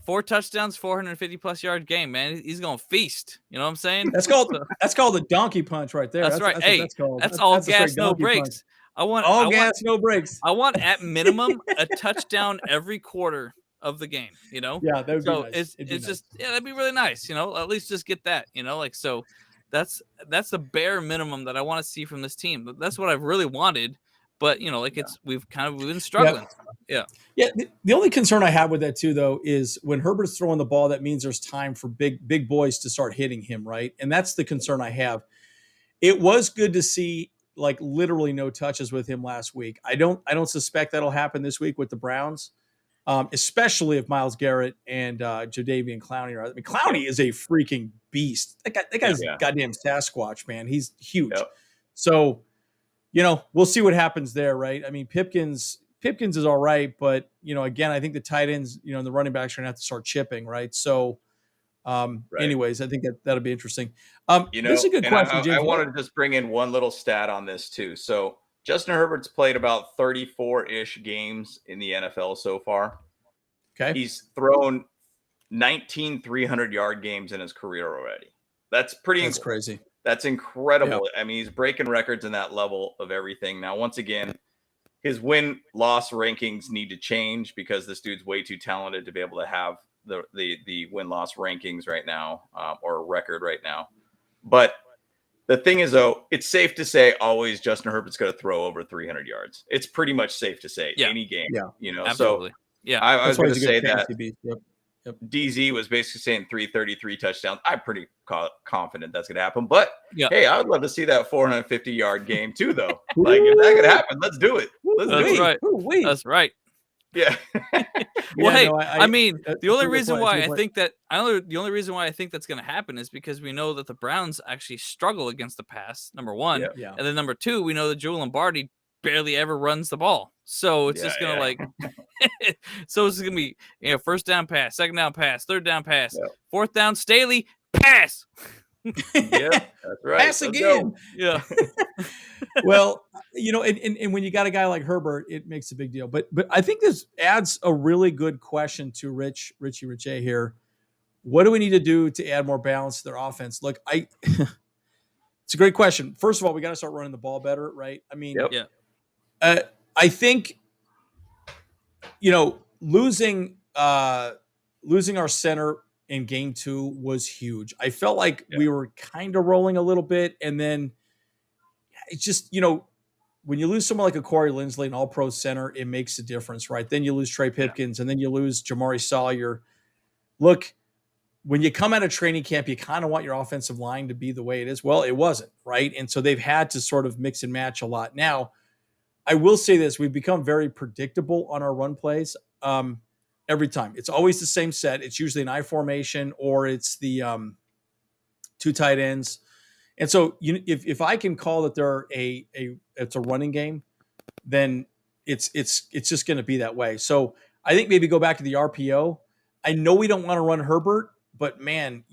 4 touchdowns, 450 plus yard game, man. He's gonna feast. You know what I'm saying? That's called the donkey punch right there. That's right. That's all gas, no brakes. Punch. Gas, no brakes. I want at minimum a touchdown every quarter of the game. Yeah, that would be nice. It's just that'd be really nice. At least just get that. So. That's the bare minimum that I want to see from this team. That's what I've really wanted, but we've been struggling. Yeah. The only concern I have with that too, though, is when Herbert's throwing the ball, that means there's time for big boys to start hitting him, right? And that's the concern I have. It was good to see literally no touches with him last week. I don't suspect that'll happen this week with the Browns. Especially if Myles Garrett and Jadeveon Clowney are. I mean, Clowney is a freaking beast. That guy's goddamn Sasquatch, man. He's huge. Yep. So, we'll see what happens there, right? I mean, Pipkins is all right, but again, I think the tight ends, and the running backs are gonna have to start chipping, right? So, anyways, I think that'll be interesting. This is a good question, James. I wanted to just bring in one little stat on this too. So. Justin Herbert's played about 34-ish games in the NFL so far. Okay. He's thrown 19 300-yard games in his career already. That's crazy. That's incredible. Yep. I mean, he's breaking records in that level of everything. Now, once again, his win-loss rankings need to change because this dude's way too talented to be able to have the win-loss rankings right now, or record right now. But the thing is, though, it's safe to say always Justin Herbert's going to throw over 300 yards. It's pretty much safe to say any game. Yeah. Absolutely. So I was going to say that Yep. DZ was basically saying 333 touchdowns. I'm pretty confident that's going to happen. But hey, I would love to see that 450-yard game too, though. If that could happen, let's do it. That's right. That's right. Yeah. Well, hey, no, I mean, the only reason why I point. think that the only reason why I think that's going to happen is because we know that the Browns actually struggle against the pass. Number one, Yeah. Yeah. and then number two, we know that Joe Lombardi barely ever runs the ball. So it's just gonna like, so it's gonna be first down pass, second down pass, third down pass, Yep. fourth down Staley pass. Yeah, that's right. Pass Let's again. go. Yeah. Well, and when you got a guy like Herbert, it makes a big deal. But I think this adds a really good question to Richie here. What do we need to do to add more balance to their offense? Look, it's a great question. First of all, we got to start running the ball better, right? I mean, Yep. Yeah. I think losing our center in game 2 was huge. I felt like we were kind of rolling a little bit, and then it's just when you lose someone like a Corey Linsley, an all-pro center, it makes a difference, right? Then you lose Trey Pipkins, and then you lose Jamari Sawyer. Look, when you come out of training camp, you kind of want your offensive line to be the way it is. Well, it wasn't, right? And so they've had to sort of mix and match a lot. Now, I will say this. We've become very predictable on our run plays every time. It's always the same set. It's usually an I formation or it's the 2 tight ends. And so if I can call that they're it's a running game, then it's just going to be that way. So I think maybe go back to the RPO. I know we don't want to run Herbert, but man,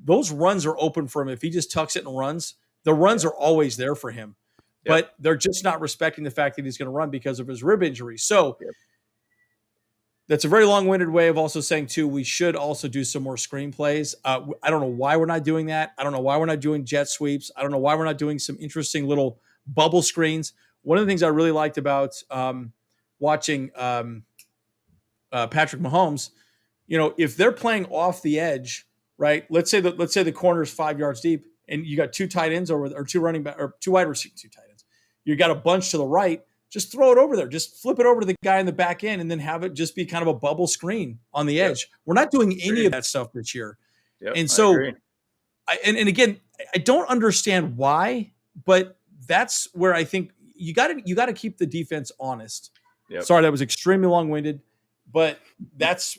those runs are open for him. If he just tucks it and runs, the runs are always there for him. But they're just not respecting the fact that he's going to run because of his rib injury. So that's a very long-winded way of also saying, too, we should also do some more screen plays. I don't know why we're not doing that. I don't know why we're not doing jet sweeps. I don't know why we're not doing some interesting little bubble screens. One of the things I really liked about watching Patrick Mahomes, if they're playing off the edge, right? Let's say the corner is 5 yards deep, and you got 2 tight ends or 2 running back or 2 wide receivers, 2 tight ends. You got a bunch to the right. Just throw it over there. Just flip it over to the guy in the back end and then have it just be kind of a bubble screen on the edge. We're not doing any of that stuff this year. And so, and again, I don't understand why, but that's where I think you got to keep the defense honest. Sorry, that was extremely long-winded, but that's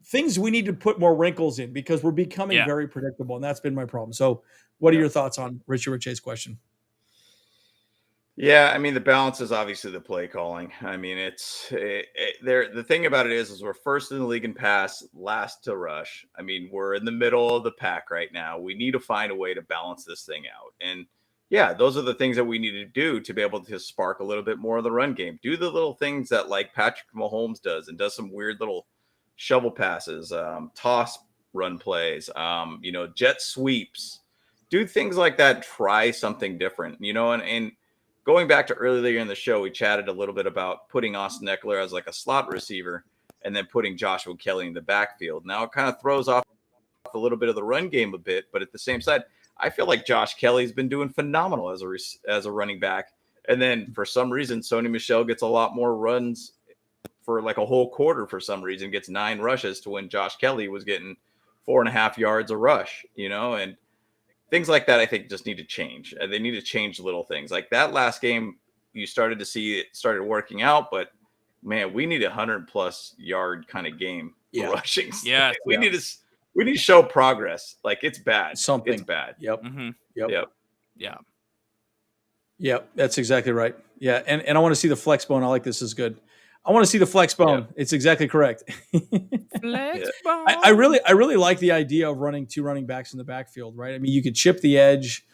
things we need to put more wrinkles in because we're becoming very predictable, and that's been my problem. So what are your thoughts on Richie Richey's question? Yeah, I mean, the balance is obviously the play calling. I mean, the thing about it is we're first in the league in pass, last to rush. I mean, we're in the middle of the pack right now. We need to find a way to balance this thing out. And yeah, those are the things that we need to do to be able to spark a little bit more of the run game. Do the little things that like Patrick Mahomes does and does some weird little shovel passes, toss run plays, jet sweeps. Do things like that. Try something different, and going back to earlier in the show, we chatted a little bit about putting Austin Eckler as like a slot receiver and then putting Joshua Kelly in the backfield. Now it kind of throws off a little bit of the run game a bit, but at the same side, I feel like Josh Kelly's been doing phenomenal as a running back. And then for some reason, Sony Michel gets a lot more runs for like a whole quarter for some reason, gets 9 rushes to when Josh Kelly was getting 4.5 yards a rush, and things like that, I think, just need to change. They need to change little things. Like that last game, you started to see it started working out, but man, we need a 100+ yard kind of game for rushing. Yeah, we need to show progress. Like it's bad. Something. It's bad. Yep. Mm-hmm. Yep. Yeah. Yep. That's exactly right. Yeah. And I want to see the flex bone. I like this is good. I want to see the flex bone. Yep. It's exactly correct. Flex bone. I really like the idea of running 2 running backs in the backfield, right? I mean, you could chip the edge,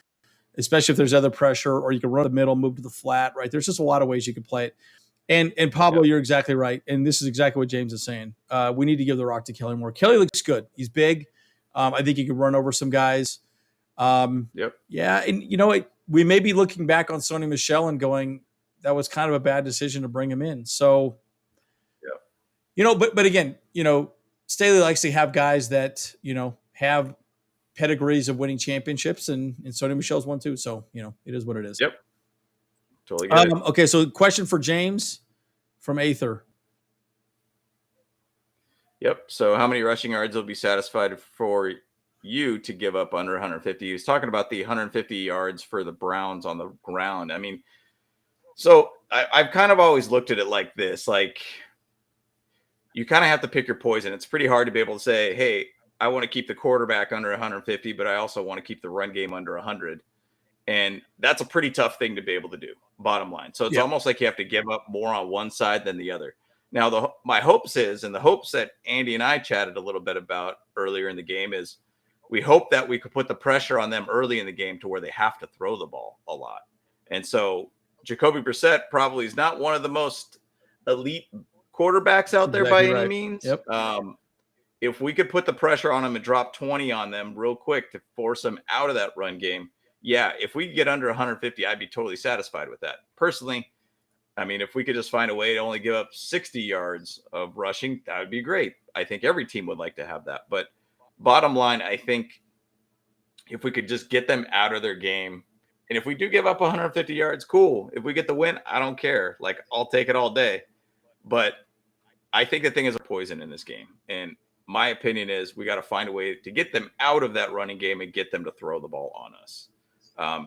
especially if there's other pressure, or you can run the middle, move to the flat, right? There's just a lot of ways you can play it. And Pablo, you're exactly right. And this is exactly what James is saying. We need to give the rock to Kelly more. Kelly looks good. He's big. I think he can run over some guys. Yeah. And we may be looking back on Sony Michel and going, that was kind of a bad decision to bring him in. So, but again, Staley likes to have guys that, have pedigrees of winning championships, and Sony Michel's one too. So, it is what it is. Yep. Totally get it. Okay. So question for James from Aether. Yep. So how many rushing yards will be satisfied for you to give up under 150? He was talking about the 150 yards for the Browns on the ground. I mean, so I've kind of always looked at it like this, like you kind of have to pick your poison. It's pretty hard to be able to say, hey, I want to keep the quarterback under 150, but I also want to keep the run game under 100. And that's a pretty tough thing to be able to do, bottom line. So it's almost like you have to give up more on one side than the other. Now, my hopes that Andy and I chatted a little bit about earlier in the game is we hope that we could put the pressure on them early in the game to where they have to throw the ball a lot. And so Jacoby Brissett probably is not one of the most elite quarterbacks out there by any means. Yep. If we could put the pressure on them and drop 20 on them real quick to force them out of that run game, yeah, if we get under 150, I'd be totally satisfied with that. Personally, I mean, if we could just find a way to only give up 60 yards of rushing, that would be great. I think every team would like to have that. But bottom line, I think if we could just get them out of their game, and if we do give up 150 yards, cool. If we get the win, I don't care. Like, I'll take it all day. But I think the thing is a poison in this game. And my opinion is we got to find a way to get them out of that running game and get them to throw the ball on us.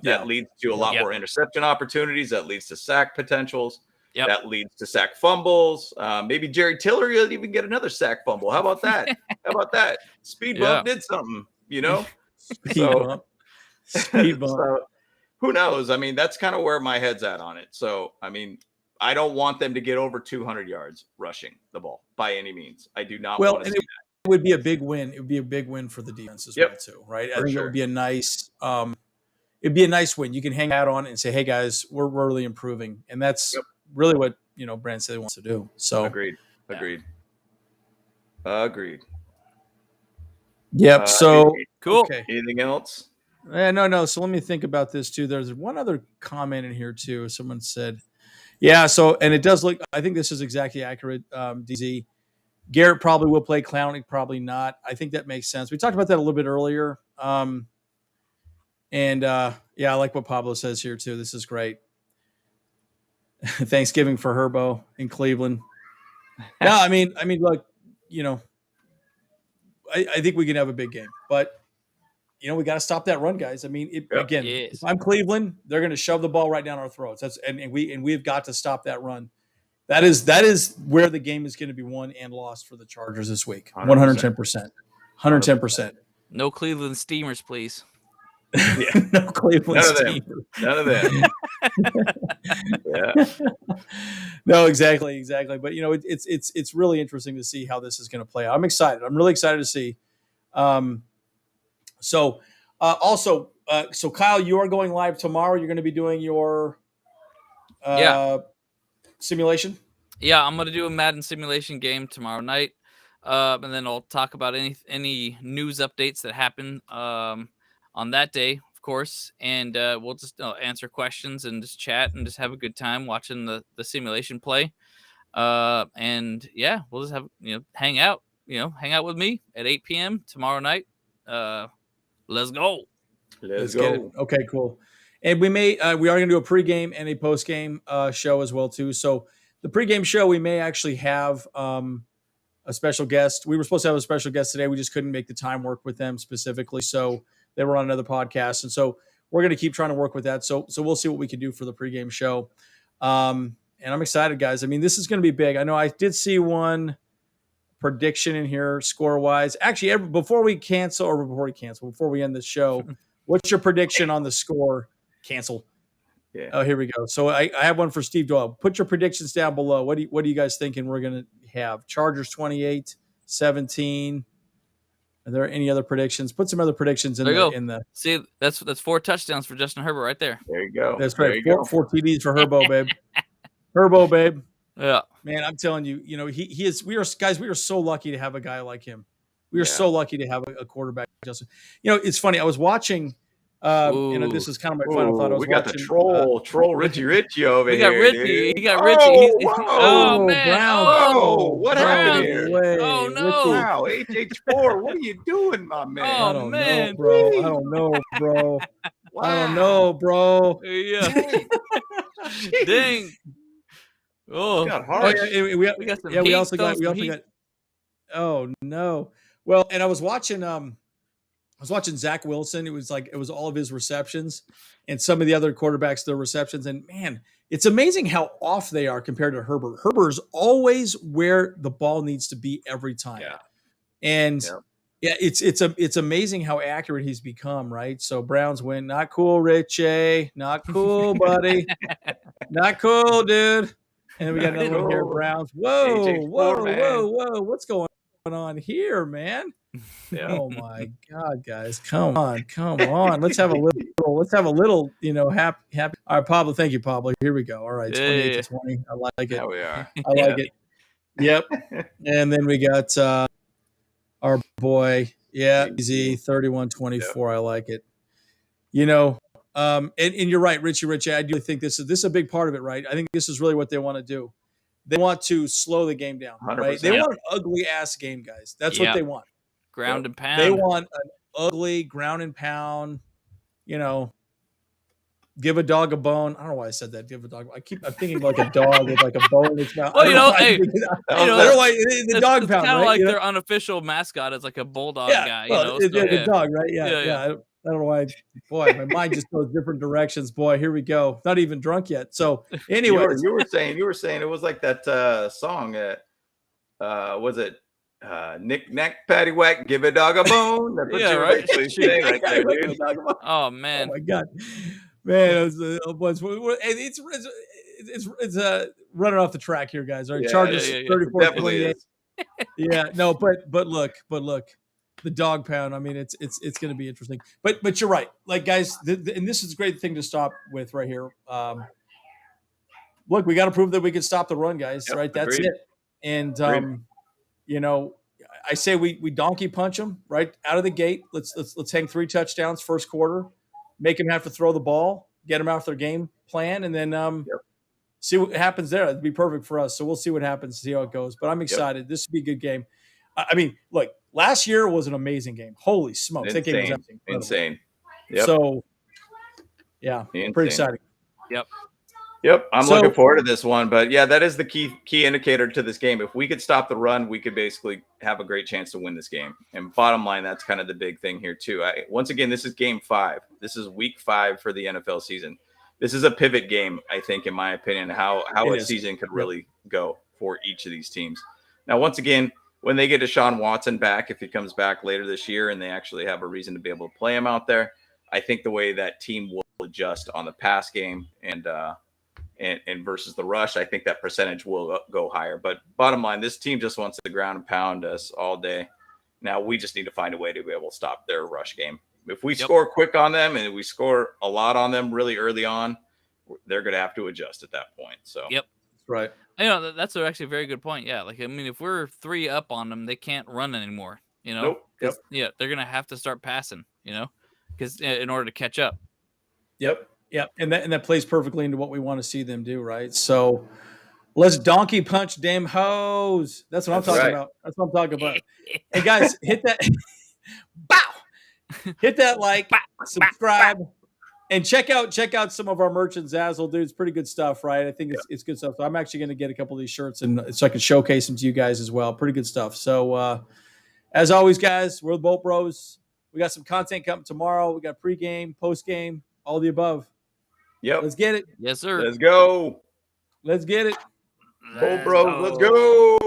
That leads to a lot more interception opportunities. That leads to sack potentials. That leads to sack fumbles. Maybe Jerry Tillery will even get another sack fumble. How about that? Speed bump did something, Speed bump. So, who knows? I mean, that's kind of where my head's at on it. So, I mean, I don't want them to get over 200 yards rushing the ball by any means. I do not want to see that. It would be a big win. It would be a big win for the defense as well, too, right? I think it would be a nice it'd be a nice win. You can hang out on it and say, hey, guys, we're really improving. And that's really what, Brandon said he wants to do. So Agreed. Yep. So cool. Okay. Anything else? No. So let me think about this too. There's one other comment in here too. Someone said, yeah. So, and it does look, I think this is exactly accurate. DZ Garrett probably will play. Clowney probably not. I think that makes sense. We talked about that a little bit earlier. I like what Pablo says here too. This is great. Thanksgiving for Herbo in Cleveland. No, I mean, look, I think we can have a big game, but we got to stop that run, guys. I mean, if I'm Cleveland, they're going to shove the ball right down our throats. And we've got to stop that run. That is where the game is going to be won and lost for the Chargers this week. 110%. 110%. No Cleveland Steamers, please. No Cleveland Steamers. None of that. No, exactly. But it's really interesting to see how this is going to play out. I'm excited. I'm really excited to see. So Kyle, you are going live tomorrow. You're going to be doing your simulation. Yeah, I'm going to do a Madden simulation game tomorrow night, and then I'll talk about any news updates that happen on that day, of course, and we'll just answer questions and just chat and just have a good time watching the simulation play. And we'll just have hang out with me at 8 p.m. tomorrow night. Let's go. Let's get it. Okay, cool. And we are going to do a pregame and a postgame show as well too. So the pregame show, we may actually have a special guest. We were supposed to have a special guest today. We just couldn't make the time work with them specifically. So they were on another podcast. And so we're going to keep trying to work with that. So we'll see what we can do for the pregame show. And I'm excited, guys. I mean, this is going to be big. I know I did see one prediction in here score-wise. Actually, before we end this show, what's your prediction on the score? Cancel. Yeah. Oh, here we go. So I have one for Steve Doyle. Put your predictions down below. What are you guys thinking we're going to have? Chargers 28-17. Are there any other predictions? Put some other predictions in the. See, that's 4 touchdowns for Justin Herbert right there. There you go. That's right. Four TDs for Herbo, babe. Herbo, babe. Yeah. Man, I'm telling you, he is. We are so lucky to have a guy like him. We are so lucky to have a quarterback. Justin. It's funny. I was watching. This is kind of my final thought. We got the troll Richie over here. We got Richie. He got Richie. Oh man! Brown. Oh, what happened here? Oh no! Wow, HH4, what are you doing, my man? I don't know, bro. I don't know, bro. Yeah. Dang. Oh, got hard. We got some. We also got. Oh no! Well, and I was watching. Zach Wilson. It was all of his receptions and some of the other quarterbacks, their receptions. And man, it's amazing how off they are compared to Herbert. Herbert's always where the ball needs to be every time. Yeah. And it's amazing how accurate he's become, right? So Browns win. Not cool, Richie. Not cool, buddy. Not cool, dude. And then we got another one here, Browns. Whoa, whoa. What's going on here, man? Yeah. Oh my God, guys. Come on. Let's have a little, happy. All right, Pablo. Thank you, Pablo. Here we go. All right, 28 to 20. I like it. There we are. I like it. Yep. And then we got our boy. Yeah, easy 31-24. I like it. And you're right, Richie. I do think this is a big part of it, right? I think this is really what they want to do. They want to slow the game down, 100%. right? They want an ugly ass game, guys. That's what they want. Ground and pound. They want an ugly ground and pound. Give a dog a bone. I don't know why I said that. Give a dog. I'm thinking like a dog with like a bone. It's not. Well, I don't know why the dog pound. Kind of right? like their unofficial mascot is like a bulldog guy. The dog, right? Yeah. I don't know why. Boy, my mind just goes different directions. Boy, here we go. Not even drunk yet. So anyway, you were saying it was like that song. Was it Nick Nack Patty Whack? Give a dog a bone. That's what you were actually saying right there, dude. Oh man. Oh my God. Man, it's running off the track here, guys. All right, Chargers 34-28. Yeah, no, but look, the dog pound. I mean, it's going to be interesting. But you're right. Like, guys, and this is a great thing to stop with right here. Look, we got to prove that we can stop the run, guys. Yep, right? That's agreed. it. And I say we donkey punch them right out of the gate. Let's hang 3 touchdowns first quarter. Make them have to throw the ball, get them out their game plan, and then see what happens there. It'd be perfect for us. So we'll see what happens, see how it goes. But I'm excited. Yep. This would be a good game. I mean, look, last year was an amazing game. Holy smokes. That game was insane. Yep. So, yeah, pretty exciting. Yep, I'm looking forward to this one. But, yeah, that is the key indicator to this game. If we could stop the run, we could basically have a great chance to win this game. And bottom line, that's kind of the big thing here, too. Once again, this is game 5. This is week 5 for the NFL season. This is a pivot game, I think, in my opinion, how a season could really go for each of these teams. Now, once again, when they get Deshaun Watson back, if he comes back later this year and they actually have a reason to be able to play him out there, I think the way that team will adjust on the pass game and versus the rush, I think that percentage will go higher. But bottom line, this team just wants to ground and pound us all day. Now we just need to find a way to be able to stop their rush game. If we score quick on them and we score a lot on them really early on, they're going to have to adjust at that point. So right. That's actually a very good point. Yeah, like I mean, if we're 3 up on them, they can't run anymore. Nope. Yeah, they're going to have to start passing. Because in order to catch up. Yep. Yeah, and that plays perfectly into what we want to see them do, right? So let's donkey punch damn hoes. That's what I'm talking about. That's what I'm talking about. Hey guys, hit that hit that like, subscribe, and check out some of our merch and Zazzle, dude. It's pretty good stuff, right? I think it's good stuff. So I'm actually going to get a couple of these shirts and so I can showcase them to you guys as well. Pretty good stuff. So as always, guys, we're the Bolt Bros. We got some content coming tomorrow. We got pregame, postgame, all the above. Yep. Let's get it. Yes, sir. Let's go. Let's get it. Bolt Bros, let's go.